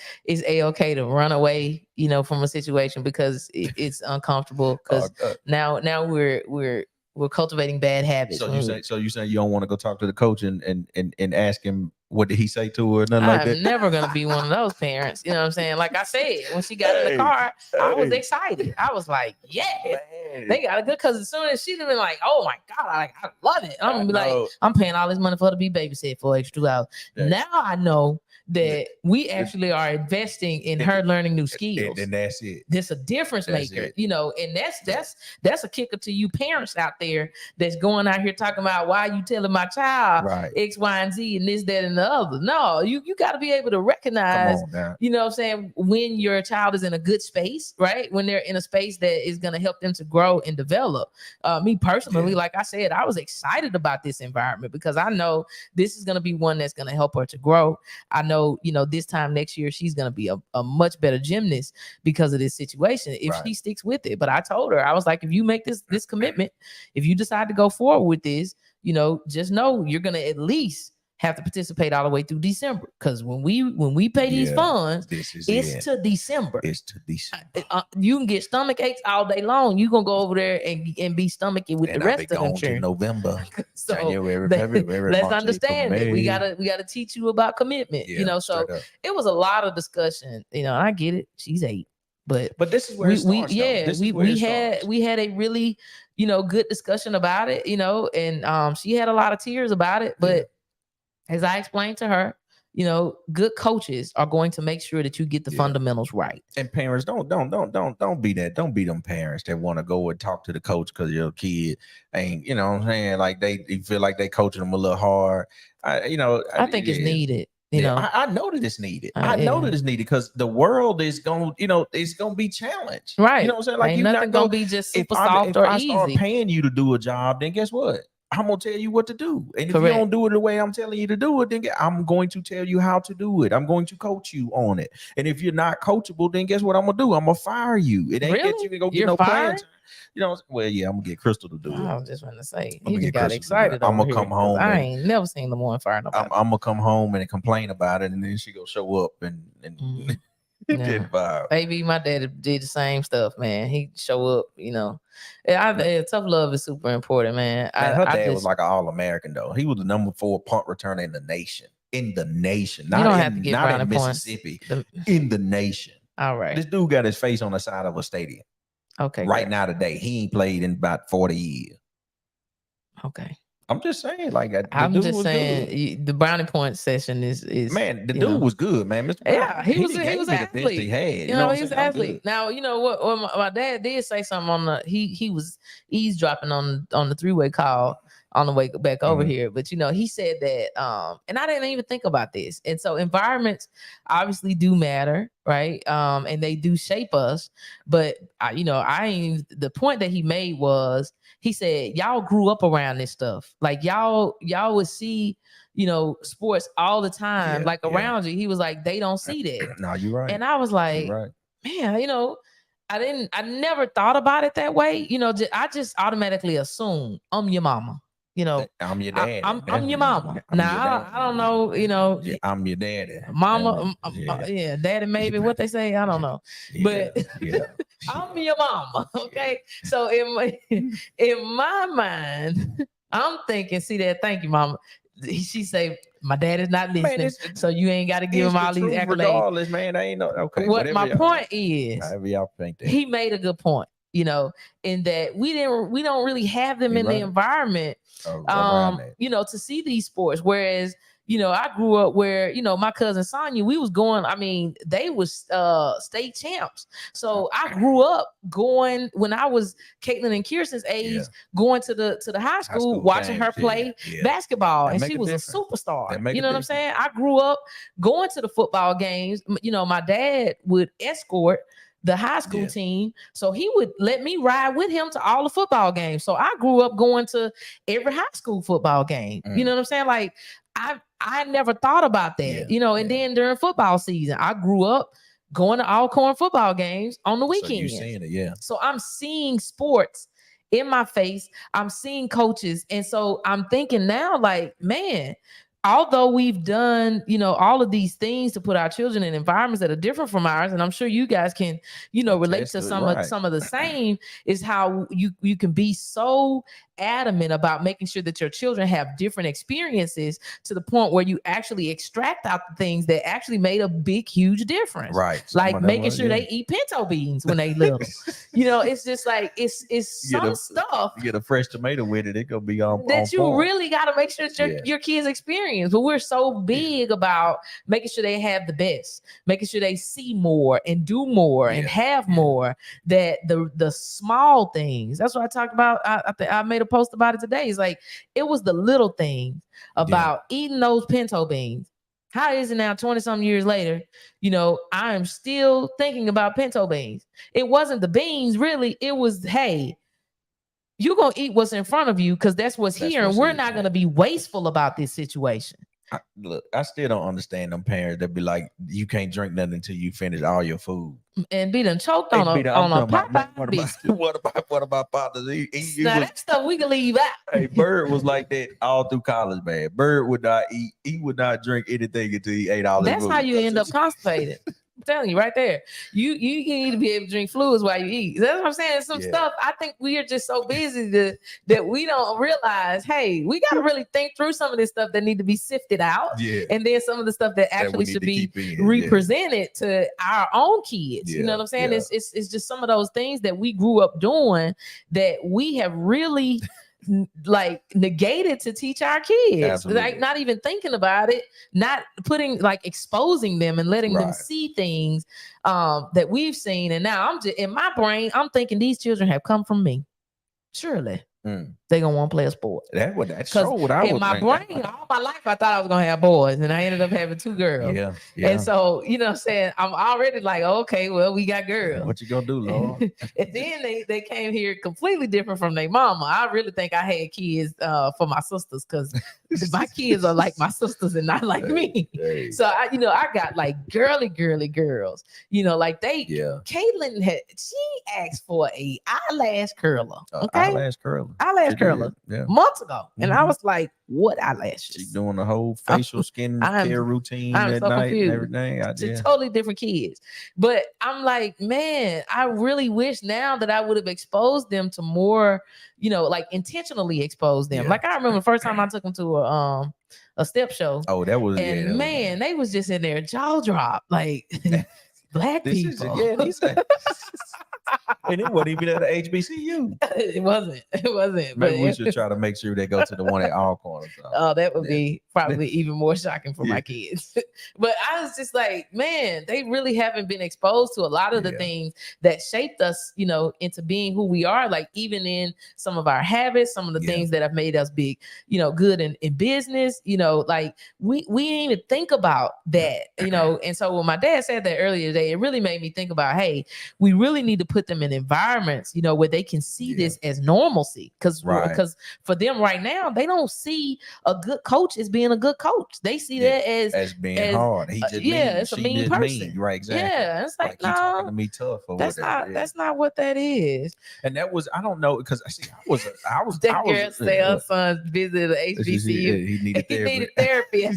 A-okay to run away, from a situation because it's uncomfortable. Because now we're cultivating bad habits. So you say you don't want to go talk to the coach and ask him what did he say to her? Nothing like that. I'm never gonna be one of those parents. You know what I'm saying? Like I said, when she got in the car, I was excited. I was like, yeah, they got a good. Because as soon as she'd have been like, oh my God, I love it. I'm gonna be like, I'm paying all this money for her to be babysit for extra 2 hours. Now I know that we actually are investing in her learning new skills. And that's it. That's a difference maker, and that's a kicker to you parents out there that's going out here talking about why you telling my child X, Y, and Z and this, that, and the other. No, you got to be able to recognize, you know what I'm saying, when your child is in a good space, right? When they're in a space that is going to help them to grow and develop. Me personally, like I said, I was excited about this environment because I know this is going to be one that's going to help her to grow. I know, this time next year, she's going to be a much better gymnast because of this situation if she sticks with it. But I told her, I was like, if you make this commitment, if you decide to go forward with this, just know you're going to at least have to participate all the way through December. Because when we pay these funds, it's to December. It's to December. You can get stomach aches all day long. You're going to go over there and be stomachy with the rest of the insurance. November. So January, February, let's understand it. We gotta teach you about commitment. So it was a lot of discussion. I get it. She's 8. But this is where we had a really good discussion about it. And she had a lot of tears about it. But as I explained to her, good coaches are going to make sure that you get the fundamentals right. And parents, don't be that. Don't be them parents that want to go and talk to the coach because your kid ain't, you know what I'm saying? Like they feel like they coaching them a little hard. I think it's needed. I know that it's needed. I know that it's needed because the world is going, it's going to be challenged. Right. You know what I'm saying? Like ain't nothing going to be just super soft or easy. If I start paying you to do a job, then guess what? I'm gonna tell you what to do. And if Correct. you don't do it the way I'm telling you to do it, then I'm going to tell you how to do it. I'm going to coach you on it. And if you're not coachable, then guess what I'm gonna do? I'm gonna fire you. It ain't Really? that you can go get You're no fired? plans. You know, well, yeah, I'm gonna get Crystal to do it. I was just gonna say I'ma he get just got Crystal to do excited. it. I'ma over come here, 'cause home I and- ain't never seen Lamorne fire nobody. I'm gonna come home and complain about it, and then she gonna show up and Mhm. get Yeah. fired. Baby, my daddy did the same stuff, man. He show up, you know. Tough love is super important, man. Man, her dad just, was like an All-American though. He was the number 4 punt returner in the nation. In the nation, you not don't in, have to get not brownie in points. Mississippi. The- In the nation. all right. This dude got his face on the side of a stadium Okay. right great. now today. He ain't played in about 40 years. Okay. I'm just saying, like the I'm dude just was saying good. the brownie point session is Man, the you dude know. was good, man. Mr. Yeah, Brown, he was done he gave was me an the best athlete. he had. You know, what he I'm was an saying? I'm athlete. good. Now, you know what my dad did say something on the he was eavesdropping on the 3-way call on the way back over Mhm. here. But you know, he said that and I didn't even think about this. And so environments obviously do matter, right? And they do shape us. But the point that he made was he said, y'all grew up around this stuff. Like y'all would see, you know, sports all the time, Yeah, like yeah. around you. He was like, they don't see that. No, you're right. And I was like, You're right. man, you know, I never thought about it that way. You know, I just automatically assume I'm your mama. You know, I'm your daddy. I'm your mama. I'm Now your daddy. I don't know. You know, Yeah, I'm your daddy. mama, Yeah. daddy, maybe what they say. I don't know, but yeah. I'm your mama. Okay, so in my mind, I'm thinking, see that? Thank you, mama. She say my dad is not listening, so you ain't got to give him all these accolades. Regardless, man, I ain't no okay. What my point is, however y'all think that. he made a good point. You know, in that we don't really have them in the environment, you know, to see these sports. Whereas, you know, I grew up where, you know, my cousin Sonia, we was going, I mean, they was state champs. So I grew up going when I was Caitlin and Kirsten's age, going to the high school watching her play basketball. And she was a superstar. You know what I'm saying? I grew up going to the football games. You know, my dad would escort the high school team. So he would let me ride with him to all the football games. So I grew up going to every high school football game. You know what I'm saying? Like I never thought about that, you know, and then during football season, I grew up going to Alcorn football games on the weekend. So you're seeing it, So I'm seeing sports in my face. I'm seeing coaches. And so I'm thinking now, like, man, although we've done, you know, all of these things to put our children in environments that are different from ours, and I'm sure you guys can, you know, relate to some of the same, is how you can be so adamant about making sure that your children have different experiences to the point where you actually extract out the things that actually made a big, huge difference. Right. Like making sure they eat pinto beans when they little. You know, it's just like it's some stuff. You get a fresh tomato with it, it gonna be on that you point. really got to make sure that your kids experience. But we're so big about making sure they have the best, making sure they see more and do more and have more. That the small things. That's what I talked about. I made a post about it today. It's like it was the little things about eating those pinto beans. How is it now, 20-some years later, you know, I'm still thinking about pinto beans. It wasn't the beans, really. It was, hey, you're going to eat what's in front of you because that's what's here. And we're not going to be wasteful about this situation. Look, I still don't understand them parents that be like, you can't drink nothing until you finish all your food. And be done choked on a Popeye biscuit. What about Poppers? Now that stuff we can leave out. Hey, Bird was like that all through college, man. Bird would not eat. He would not drink anything until he ate all. That's how you end up constipated. I'm telling you right there. You need to be able to drink fluids while you eat. That's what I'm saying. Some stuff I think we are just so busy that we don't realize, hey, we got to really think through some of this stuff that need to be sifted out. Yeah. And then some of the stuff that actually should be represented to our own kids. You know what I'm saying? It's just some of those things that we grew up doing that we have really like negated to teach our kids. Absolutely. Like not even thinking about it, not putting like exposing them and letting them see things that we've seen. And now I'm just in my brain, I'm thinking these children have come from me. Surely. they gonna want to play a sport. That showed what I in was my brain, all my life, I thought I was gonna have boys, and I ended up having 2 girls. Yeah. And so, you know what I'm saying? I'm already like, okay, well, we got girls. What you gonna do, Lord? And then they came here completely different from their mama. I really think I had kids for my sisters, because my kids are like my sisters and not like me. Hey. So I got like girly girls. Like Caitlin she asked for a eyelash curler. Okay, eyelash curler. Months ago, and I was like, "What eyelashes?" She's doing the whole facial skin care routine at so night confused. and everything. It's totally different kids. But I'm like, man, I really wish now that I would have exposed them to more, like intentionally expose them. Like I remember the first time I took them to a step show. Oh, that was they was just in there jaw drop like black people. And it wasn't even at the HBCU. It wasn't. Maybe we should try to make sure they go to the one at Alcorn. Oh, that would be probably even more shocking for my kids. But I was just like, man, they really haven't been exposed to a lot of the things that shaped us, into being who we are. Like even in some of our habits, some of the things that have made us big, good in business. Like we didn't even think about that. And so when my dad said that earlier today, it really made me think about, hey, we really need to put them in environments, where they can see this as normalcy. Because for them right now, they don't see a good coach as being a good coach. They see that as being hard. He just it's a mean person. Right, exactly. Yeah, it's like, no, talking to me tough. Or that's whatever. That's not what that is. And that was, I don't know, because I was that girl say her son visited the HBCU. He needed therapy.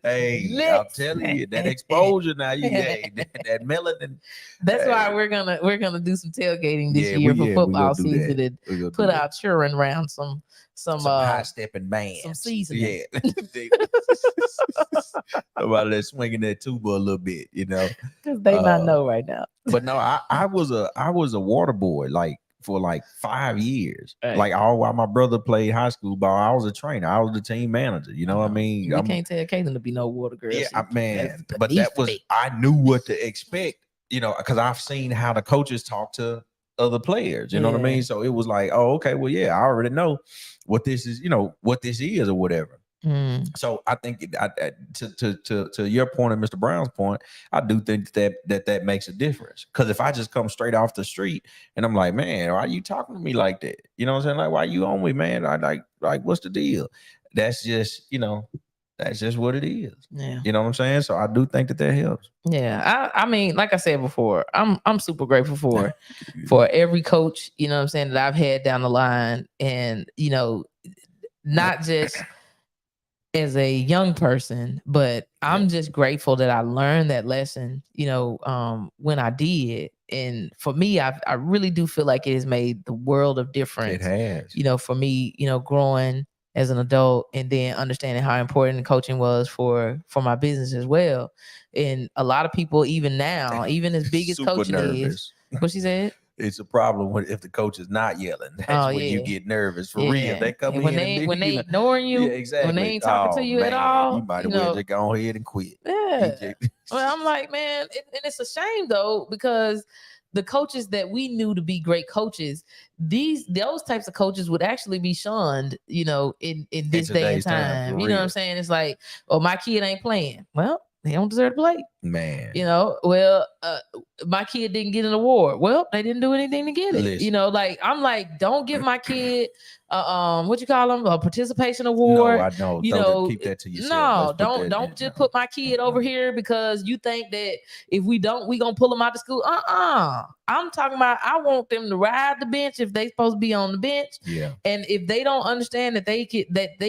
Hey, I'm telling you, that exposure now, that melanin. That's why we're gonna do some tailgating this year for football season and put our children around some high stepping man, some seasoning. Yeah, about that swinging that tuba a little bit, because they not know right now. But no, I was a water boy for 5 years. Right. All while my brother played high school ball, I was a trainer. I was the team manager. You know what I mean? You can't tell Caitlin to be no water girl. Yeah, man. But that was I knew what to expect. Because I've seen how the coaches talk to other players. You know what I mean? So it was like, oh, okay, well, yeah, I already know what this is. What this is or whatever. So I think to your point and Mr. Brown's point, I do think that makes a difference. Because if I just come straight off the street and I'm like, man, why are you talking to me like that? You know what I'm saying? Like, why you on me, man? I like what's the deal? That's just that's just what it is. Yeah. You know what I'm saying? So I do think that helps. Yeah. I mean, like I said before, I'm super grateful for every coach, what I'm saying, that I've had down the line. And, not just as a young person, but I'm just grateful that I learned that lesson, when I did. And for me, I really do feel like it has made the world of difference. It has. For me, growing as an adult and then understanding how important coaching was for my business as well. And a lot of people, even now, even as big as coaching is, what she said? It's a problem if the coach is not yelling. That's when you get nervous for real. They come when they ignoring you, exactly. When they ain't talking to you at all, you might as well just go ahead and quit. Yeah. Well, I'm like, man, and it's a shame though, because the coaches that we knew to be great coaches, those types of coaches would actually be shunned, in this day and time. You know what I'm saying? It's like, oh, my kid ain't playing. Well, they don't deserve to play. Man. My kid didn't get an award. Well, they didn't do anything to get it. Listen. I'm like, don't give my kid what you call them, a participation award. No, I know. Keep that to yourself. No, don't just put my kid over here because you think that if we don't, we gonna pull them out of school. I'm talking about, I want them to ride the bench if they supposed to be on the bench. Yeah. And if they don't understand that they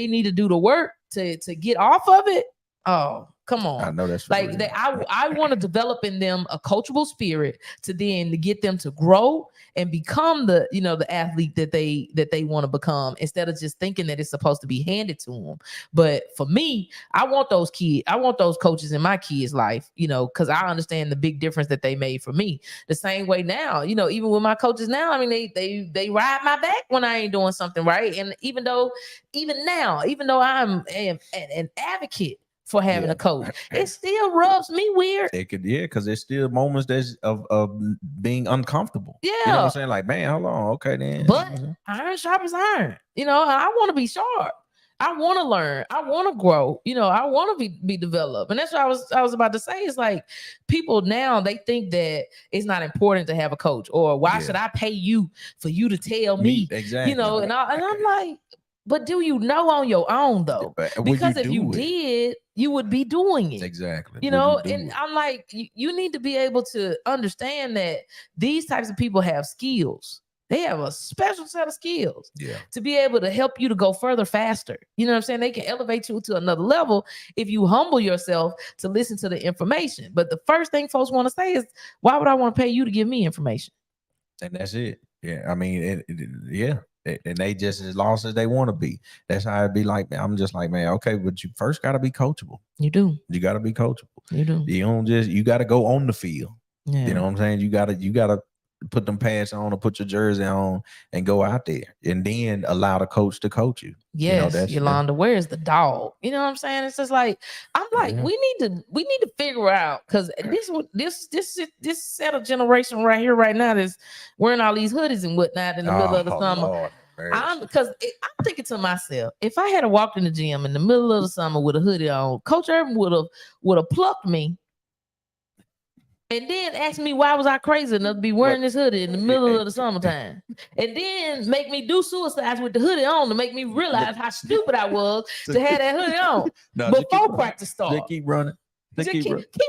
need to do the work to get off of it, oh, come on. I know that's like that. I want to develop in them a coachable spirit to get them to grow and become the athlete that they want to become, instead of just thinking that it's supposed to be handed to them. But for me, I want those coaches in my kids' life, because I understand the big difference that they made for me. The same way now, even with my coaches now, I mean, they ride my back when I ain't doing something right. And even though I'm an advocate for having a coach. It still rubs me weird. It could, because there's still moments that's of being uncomfortable. Yeah. You know what I'm saying? Like, man, hold on. Okay, then. But iron sharp as iron. I want to be sharp. I want to learn. I want to grow. I want to be developed. And that's what I was about to say. It's like people now, they think that it's not important to have a coach, or why should I pay you for you to tell me? Exactly. And I'm like, but do you know on your own though? Because if you did, you would be doing it. Exactly. And I'm like, you need to be able to understand that these types of people have skills. They have a special set of skills to be able to help you to go further faster. You know what I'm saying? They can elevate you to another level if you humble yourself to listen to the information. But the first thing folks want to say is, why would I want to pay you to give me information? And that's it. Yeah. I mean, and they just as lost as they want to be. That's how it'd be like, man. I'm just like, man, okay, but you first got to be coachable. You do. You got to be coachable. You do. You got to go on the field. Yeah. You know what I'm saying? You got to put them pads on or put your jersey on and go out there, and then allow the coach to coach you. Yes, Yolanda, where's the dog? You know what I'm saying? It's just like, I'm like, we need to figure out, because this set of generation right here, right now, is wearing all these hoodies and whatnot in the middle of the summer. Lord. I'm thinking to myself, if I had walked in the gym in the middle of the summer with a hoodie on, Coach Urban would have plucked me and then asked me why was I crazy enough to be wearing this hoodie in the middle of the summertime, and then make me do suicides with the hoodie on to make me realize how stupid I was to have that hoodie on before practice started. They keep running. Keep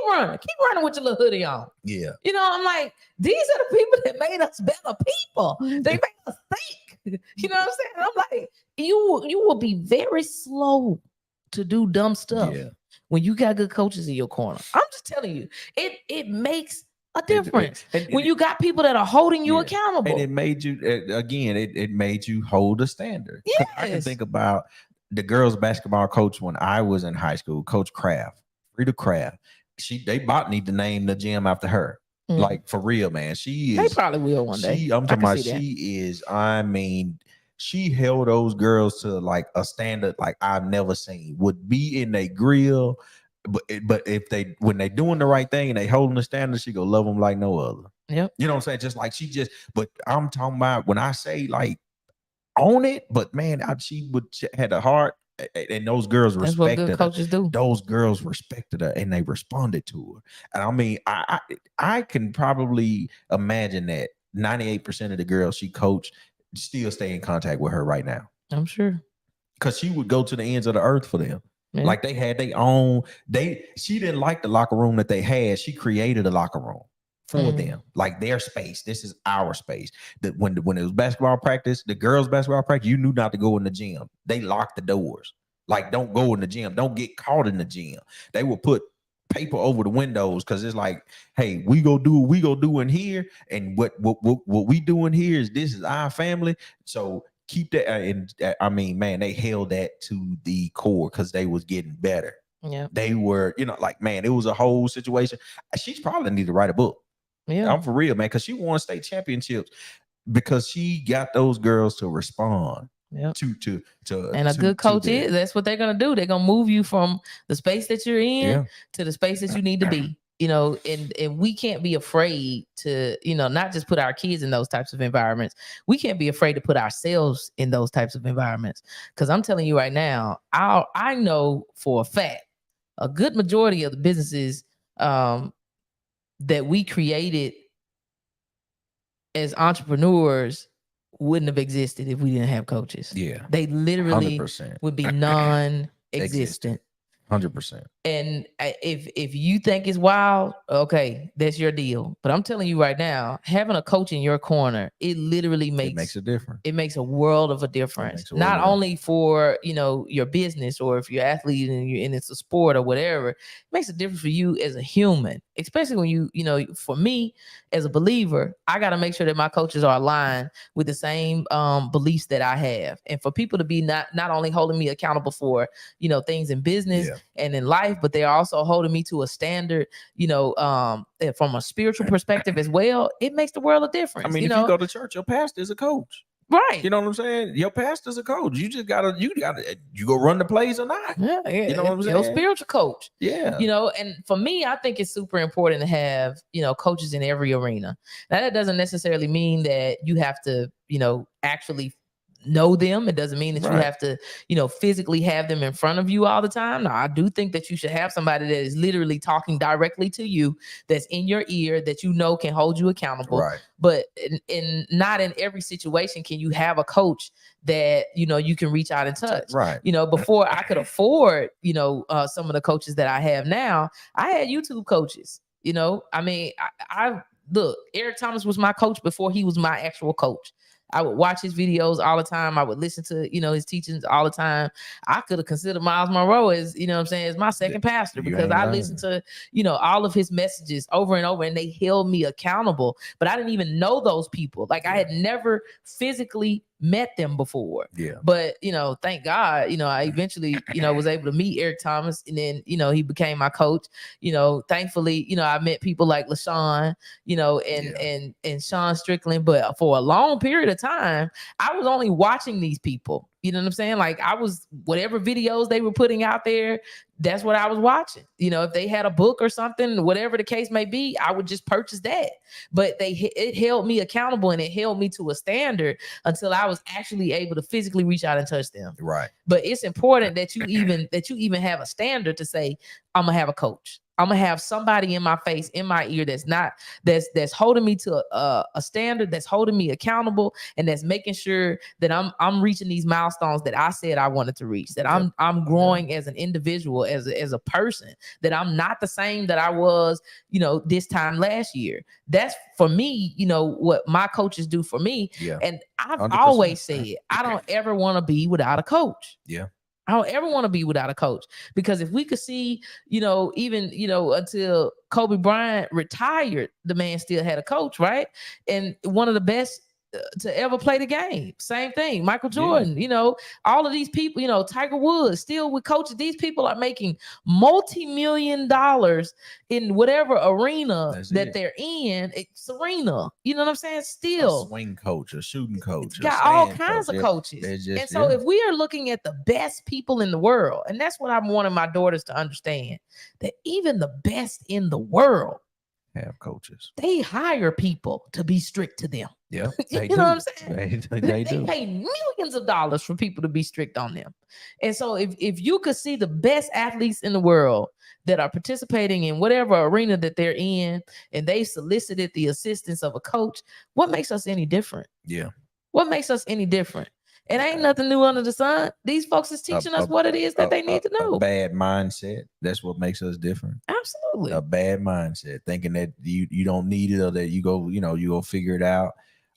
running with your little hoodie on. Yeah. I'm like, these are the people that made us better people. They made us think. You know what I'm saying? I'm like, you will be very slow to do dumb stuff when you got good coaches in your corner. I'm just telling you, it makes a difference when you got people that are holding you accountable. And it made you, again, it made you hold a standard. Yes. I can think about the girls basketball coach when I was in high school, Coach Kraft, Frida Kraft. They about need to name the gym after her. Like, for real, man. She is. They probably will one day. I'm talking about, she is, I mean, she held those girls to like a standard like I've never seen. Would be in a grill, but if when they doing the right thing and they holding the standard, she go love them like no other. Yep. You know what I'm saying? Just like but I'm talking about when I say like own it, but man, she had a heart, and those girls respected her. That's what good coaches do. Those girls respected her and they responded to her. And I mean, I can probably imagine that 98% of the girls she coached still stay in contact with her right now. I'm sure. Because she would go to the ends of the earth for them. Yeah. Like they had their own, she didn't like the locker room that they had. She created a locker room for them, like their space. This is our space. That when it was basketball practice, the girls' basketball practice, you knew not to go in the gym. They locked the doors. Like, don't go in the gym. Don't get caught in the gym. They will put paper over the windows because it's like, hey, we go do what we go do in here, and what we do in here this is our family. So keep that. And I mean, man, they held that to the core because they was getting better. Yeah, they were, like, man, it was a whole situation. She's probably need to write a book. Yeah, I'm for real, man, because she won state championships because she got those girls to respond. Yep. To and a good coach that's what they're gonna do. They're gonna move you from the space that you're in to the space that you need to be. And we can't be afraid to, not just put our kids in those types of environments. We can't be afraid to put ourselves in those types of environments. Because I'm telling you right now, I know for a fact a good majority of the businesses that we created as entrepreneurs wouldn't have existed if we didn't have coaches. Yeah. They literally 100%. would be non-existent. 100%. And if you think it's wild, okay, that's your deal. But I'm telling you right now, having a coach in your corner, it literally makes a difference. It makes a world of a difference. Not only for, your business, or if you're an athlete and it's a sport or whatever, it makes a difference for you as a human. Especially when for me as a believer, I got to make sure that my coaches are aligned with the same beliefs that I have. And for people to be not only holding me accountable for, things in business and in life, but they're also holding me to a standard, from a spiritual perspective as well. It makes the world a difference. I mean, if you go to church, your pastor is a coach. Right. You know what I'm saying? Your pastor's a coach. You just gotta you go run the plays or not. Yeah, You know what I'm your saying? spiritual coach. Yeah. You know, and for me, I think it's super important to have, you know, coaches in every arena. Now, that doesn't necessarily mean that you have to, you know, actually know them. It doesn't mean that you have to, you know, physically have them in front of you all the time. Now, I do think that you should have somebody that is literally talking directly to you, that's in your ear, that you know can hold you accountable. Right. But in not in every situation can you have a coach that, you know, you can reach out and touch. Right. You know, before I could afford, you know, some of the coaches that I have now, I had YouTube coaches. You know, I mean, I look, Eric Thomas was my coach before he was my actual coach. I would watch his videos all the time. I would listen to, you know, his teachings all the time. I could have considered Miles Monroe as, you know what I'm saying, as my second pastor, because I listened to, you know, all of his messages over and over, and they held me accountable. But I didn't even know those people. Like I had never physically met them before. Yeah. But, you know, thank God, you know, I eventually, you know, was able to meet Eric Thomas, and then, you know, he became my coach. You know, thankfully, you know, I met people like LaShawn, you know, and Sean Strickland. But for a long period of time, I was only watching these people. You know what I'm saying? Like I was, whatever videos they were putting out there, that's what I was watching. You know, if they had a book or something, whatever the case may be, I would just purchase that. But it held me accountable, and it held me to a standard until I was actually able to physically reach out and touch them. Right. But it's important that you even have a standard to say, I'm gonna have a coach. I'm gonna have somebody in my face, in my ear, that's holding me to a standard, that's holding me accountable, and that's making sure that I'm reaching these milestones that I said I wanted to reach. That I'm growing as an individual, as a person. That I'm not the same that I was, you know, this time last year. That's for me, you know, what my coaches do for me. Yeah. And I've 100%. always said I don't ever want to be without a coach. Yeah. I don't ever want to be without a coach, because if we could see, you know, even, you know, until Kobe Bryant retired, the man still had a coach, right? And one of the best to ever play the game. Same thing. Michael Jordan, you know, all of these people, you know, Tiger Woods, still with coaches. These people are making multi-million dollars in whatever arena they're in. It's arena. You know what I'm saying? Still. A swing coach, a shooting coach. Got all kinds of coaches. And so if we are looking at the best people in the world, and that's what I'm wanting my daughters to understand, that even the best in the world have coaches. They hire people to be strict to them. Yeah, you know what I'm saying? They do. They pay millions of dollars for people to be strict on them. And so if you could see the best athletes in the world that are participating in whatever arena that they're in, and they solicited the assistance of a coach, what makes us any different? Yeah. What makes us any different? It ain't nothing new under the sun. These folks is teaching us what it is that they need to know. A bad mindset. That's what makes us different. Absolutely. A bad mindset, thinking that you don't need it, or that you go figure it out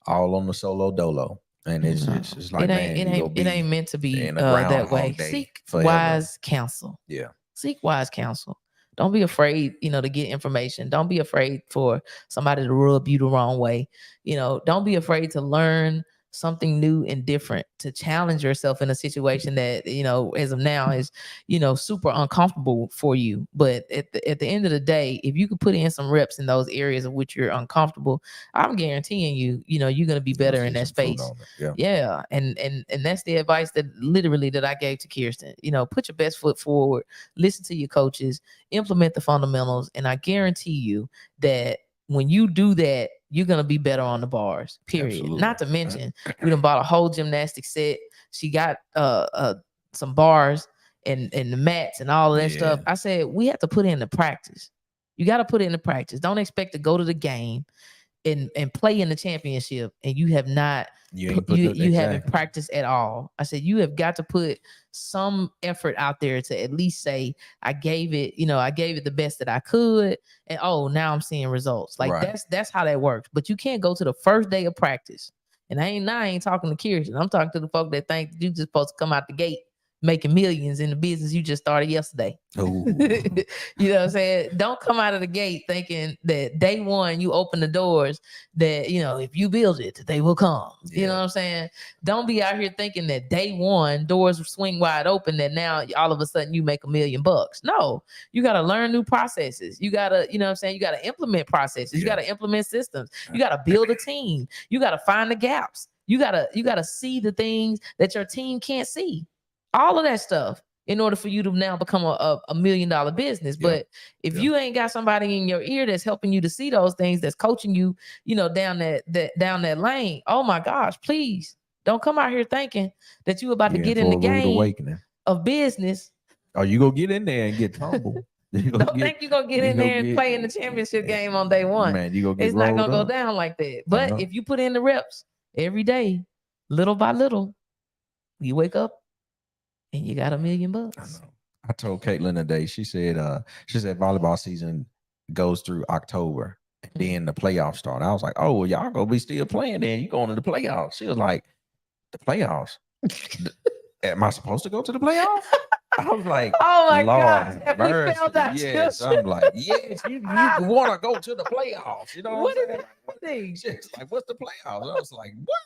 all on the solo dolo. And it's like, it ain't meant to be that way. Seek wise counsel. Yeah. Seek wise counsel. Don't be afraid, to get information. Don't be afraid for somebody to rub you the wrong way. Don't be afraid to learn something new and different, to challenge yourself in a situation that, as of now is, super uncomfortable for you. But at the end of the day, if you could put in some reps in those areas of which you're uncomfortable, I'm guaranteeing you, you're going to be better in that space. Yeah. And that's the advice that I gave to Kirsten. Put your best foot forward, listen to your coaches, implement the fundamentals. And I guarantee you that when you do that, you're going to be better on the bars, period. Absolutely. Not to mention, we done bought a whole gymnastic set. She got some bars and the mats and all of that stuff. I said, we have to put in the practice. You got to put in the practice. Don't expect to go to the game and play in the championship and you have not, you haven't practiced at all. I said, you have got to put some effort out there to at least say, I gave it the best that I could. And now I'm seeing results. Like that's how that works. But you can't go to the first day of practice. And I ain't talking to Kirsten. I'm talking to the folk that think you just supposed to come out the gate making millions in the business you just started yesterday. You know what I'm saying? Don't come out of the gate thinking that day one you open the doors that, if you build it, they will come. Yeah. You know what I'm saying? Don't be out here thinking that day one doors swing wide open, that now all of a sudden you make $1 million. No, you got to learn new processes. You got to, you know what I'm saying? You got to implement processes. You got to implement systems. You got to build a team. You got to find the gaps. You gotta see the things that your team can't see. All of that stuff in order for you to now become a $1 million business. Yeah. But if you ain't got somebody in your ear that's helping you to see those things, that's coaching you, down that lane. Oh my gosh, please don't come out here thinking that you about to get in the game awakening of business. Oh, you gonna get in there and get tumbled. Don't think you're gonna get in there and play in the championship game on day one. Man, you gonna get it's not gonna up. go down like that. But if you put in the reps every day, little by little, you wake up and you got $1 million. I told Caitlin today, she said volleyball season goes through October and then the playoffs start. I was like, oh, well, y'all gonna be still playing then. You going to the playoffs. She was like, the playoffs? Am I supposed to go to the playoffs? I was like, oh my God, yes. I'm like, yes, you want to go to the playoffs. You know what I'm saying? She's like, what's the playoffs? I was like, what?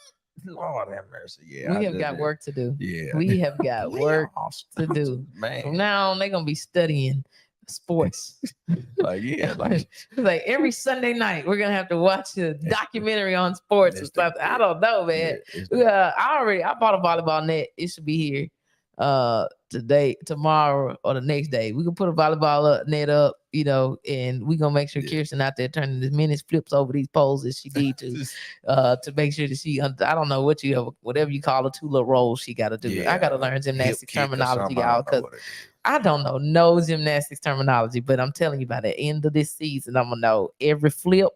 Lord have mercy. Yeah. We have got work to do. Yeah. We have got work to do. Man. From now on, they're gonna be studying sports. like every Sunday night, we're gonna have to watch a documentary on sports or something. I don't know, man. I bought a volleyball net. It should be here today, tomorrow, or the next day. We can put a volleyball net up, and we gonna make sure Kirsten out there turning as many flips over these poles as she need to make sure that she. I don't know whatever you call the two little rolls she got to do. Yeah. I got to learn gymnastics terminology, y'all, because I don't know no gymnastics terminology. But I'm telling you, by the end of this season, I'm gonna know every flip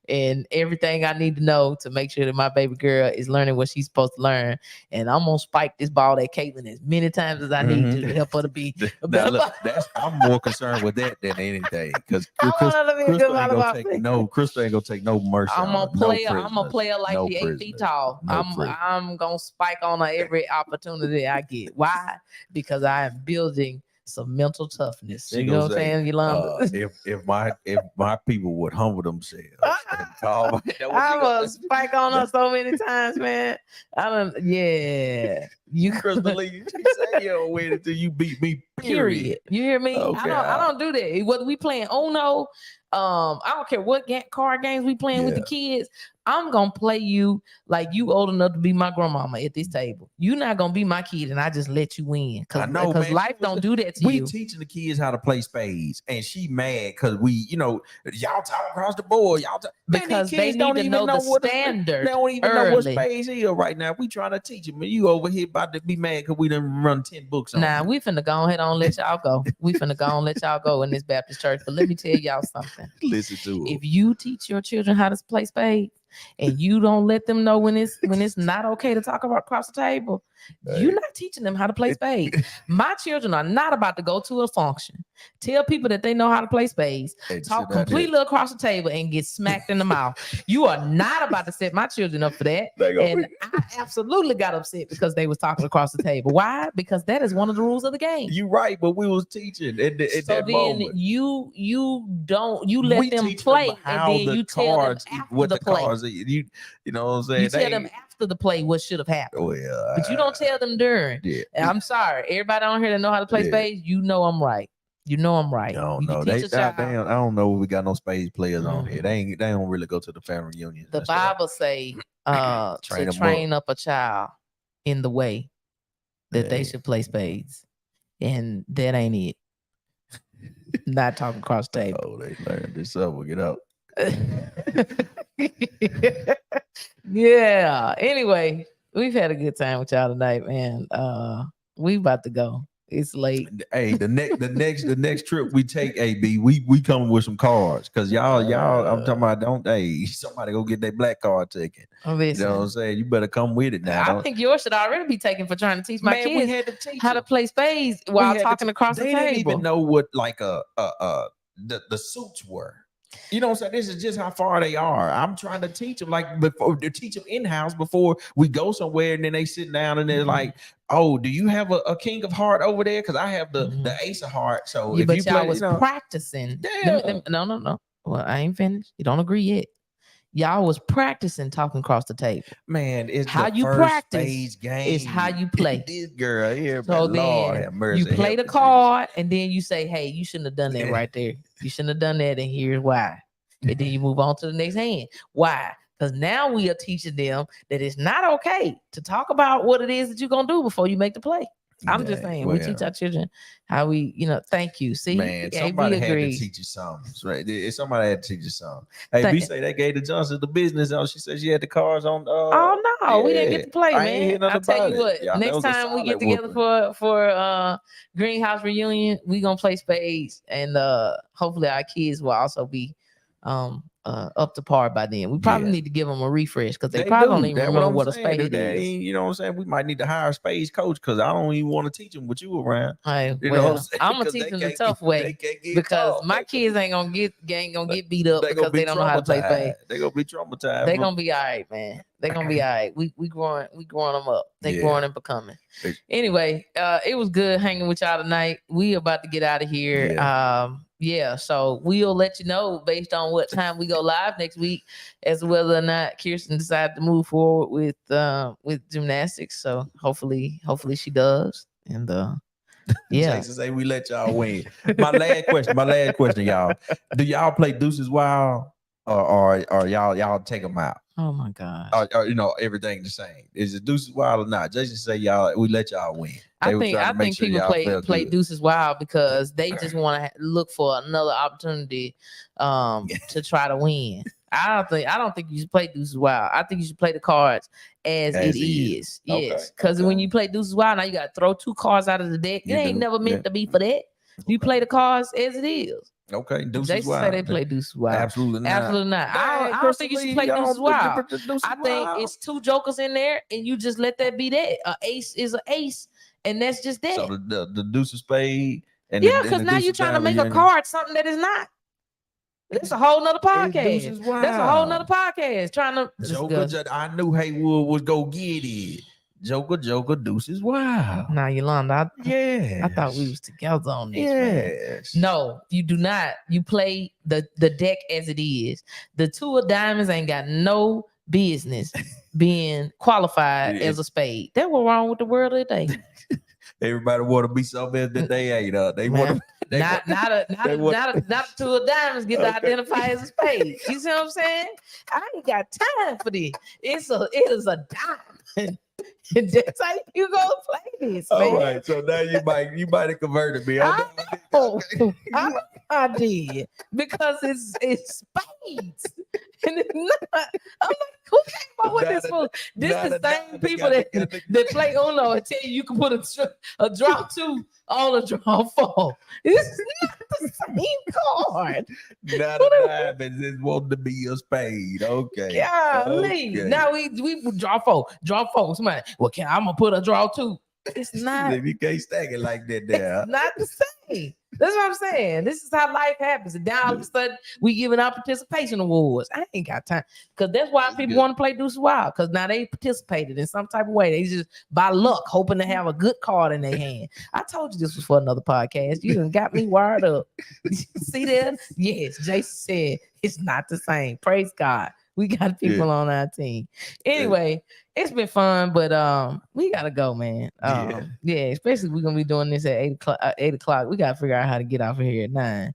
and everything I need to know to make sure that my baby girl is learning what she's supposed to learn. And I'm gonna spike this ball at Caitlin as many times as I need to help her to be a better. I'm more concerned with that than anything, because Crystal ain't gonna take no mercy. I'm gonna play her like she 8 feet tall. I'm gonna spike on her every opportunity I get. Why? Because I am building some mental toughness. You know what I'm saying, Yolanda? If my people would humble themselves, I was spike on her so many times, man. You Crystal Lee, you say you don't win until you beat me. Period. You hear me? Okay. I don't do that. Whether we playing Uno, I don't care what card games we playing with the kids. I'm gonna play you like you old enough to be my grandmama at this table. You're not gonna be my kid, and I just let you win. Because life don't do that to you. We teaching the kids how to play spades, and she mad because y'all talk across the board. Because they need to know the standard. They don't even know what spades is right now. We trying to teach them, and you over here about to be mad because we done run 10 books on. Nah, we finna go ahead and let y'all go. We finna go and let y'all go in this Baptist church. But let me tell y'all something. Listen to it. If you teach your children how to play spades, and you don't let them know when it's not okay to talk about across the table, you're not teaching them how to play spades. My children are not about to go to a function, tell people that they know how to play spades, talk completely across the table, and get smacked in the mouth. You are not about to set my children up for that. And I absolutely got upset because they was talking across the table. Why? Because that is one of the rules of the game. You're right, but we was teaching at that moment. You let them play, and then you tell them after the play. You know what I'm saying? You tell them after the play what should have happened. But you don't tell them during. Yeah. And I'm sorry, everybody on here that know how to play spades, you know I'm right. I don't know. I don't know if we got no spades players on here. They don't really go to the family reunions. The Bible say to train up a child in the way that they should play spades. And that ain't it. Not talking across the table. Oh, they learned this up. We'll get up. Yeah. Anyway, we've had a good time with y'all tonight, man. We about to go. It's late. Hey, the next trip we take, AB, we coming with some cards, because y'all, I'm talking about, somebody go get their black card taken. Listen, you know what I'm saying? You better come with it now. I think yours should already be taken for trying to teach my kids how to play spades while talking across the table. They didn't even know what the suits were. You know what I'm saying? This is just how far they are. I'm trying to teach them, teach them in-house before we go somewhere, and then they sit down and they're like, oh, do you have a king of heart over there? Because I have the ace of heart. So if you y'all was practicing. No. Well, I ain't finished. You don't agree yet. Y'all was practicing talking across the table. Man, it's how the you first practice game. Is how you play. This girl here, so then you play the card, and then you say, hey, you shouldn't have done that right there. You shouldn't have done that, and here's why. And then you move on to the next hand. Why? Because now we are teaching them that it's not okay to talk about what it is that you're gonna do before you make the play. I'm just saying, we teach our children how we, thank you. See, man, somebody had to teach you something, right? Somebody had to teach you something. Hey, B say they gave the Johnson the business. She said she had the cars on. Oh no, we didn't get to play, man. I'll tell you what. Yeah, next time we get together for Greenhouse reunion, we gonna play spades, and hopefully our kids will also be up to par by then. We probably need to give them a refresh because they probably don't even remember what a spade is. You know what I'm saying? We might need to hire a spades coach because I don't even want to teach them with you around. Hey, I'm gonna teach them the tough way because my kids ain't gonna get beat up because they don't know how to play spades. They're gonna be traumatized. They're gonna be all right, man. They're gonna be all right. We growing them up. They growing and becoming. Anyway, it was good hanging with y'all tonight. We about to get out of here. So we'll let you know based on what time we go live next week as to whether or not Kirsten decided to move forward with gymnastics. So hopefully she does. And Jason say we let y'all win. My last question, y'all. Do y'all play Deuces Wild or y'all take them out? Oh my God. Or everything the same. Is it Deuces Wild or not? Jason say we let y'all win. I think people play Deuces Wild because they just want to look for another opportunity to try to win. I don't think you should play Deuces Wild. I think you should play the cards as it is. Yes. Because when you play Deuces Wild, now you got to throw 2 cards out of the deck. It ain't never meant to be for that. You play the cards as it is. Okay, Deuces Jason Wild. say they play Deuces Wild. Absolutely not. Absolutely not. I don't think you should play Deuces Wild. I think it's 2 jokers in there, and you just let that be that. An ace is an ace, and that's just that. So the Deuce of Spade. Because now you're trying to make a card something that is not. It's a whole nother podcast. That's a whole nother podcast. Trying to Joker. I knew Haywood would go get it. Joker, Deuces Wild. Now, Yolanda, I thought we was together on this. Yes. Man. No, you do not. You play the deck as it is. The 2 of diamonds ain't got no business being qualified as a spade. That's what's wrong with the world today. Everybody want to be something that they ain't. They want to. Not a 2 of diamonds get to identify as a spade. You see what I'm saying? I ain't got time for this. It is a diamond. That's how you go play this, man. All right, so now you might have converted me. I did because it's spades, and it's not. I'm like, who came up with this fool? This is the same people that play Uno and tell you can put a draw 2 on a draw 4. This is not the same card. Not a diamond is wanting to be a spade. Okay. Golly. Okay. Now we draw 4. Somebody, I'm gonna put a draw 2. It's not. You can't stack it like that there. It's not the same. That's what I'm saying. This is how life happens. And now all of a sudden we giving out participation awards. I ain't got time. Because that's why people want to play Deuces Wild. Because now they participated in some type of way. They just by luck hoping to have a good card in their hand. I told you this was for another podcast. You done got me wired up. See there? Yes, Jason said it's not the same. Praise God. We got people on our team. Anyway, it's been fun, but we gotta go, man. Especially we're gonna be doing this at 8 o'clock. We gotta figure out how to get off of here at 9.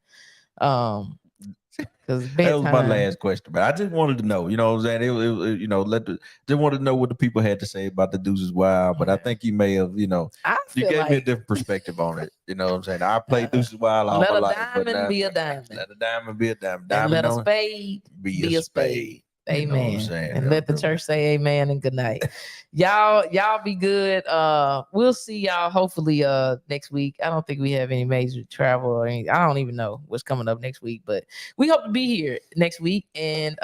Because that was my last question, but I just wanted to know, you know what I'm saying? Just wanted to know what the people had to say about the Deuces Wild, but I think you may have, you gave me a different perspective on it. You know what I'm saying? I played Deuces Wild all my life. Let a diamond be a diamond. Let a diamond be a diamond. And let a spade be a spade. Amen. You know and let the church say amen and good night. Y'all be good. We'll see y'all hopefully next week. I don't think we have any major travel or anything. I don't even know what's coming up next week, but we hope to be here next week, and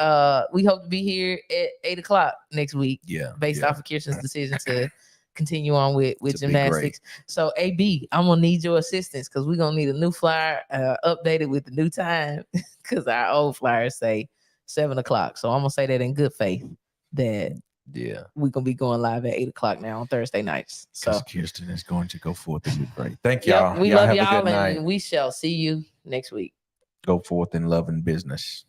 we hope to be here at 8 o'clock next week. Based off of Kirsten's decision to continue on with gymnastics. So AB, I'm gonna need your assistance because we're gonna need a new flyer updated with the new time because our old flyers say 7 o'clock. So I'm gonna say that in good faith that we're gonna be going live at 8 o'clock now on Thursday nights. So Kirsten is going to go forth and be great. Thank y'all. We love y'all, and we shall see you next week. Go forth in love and business.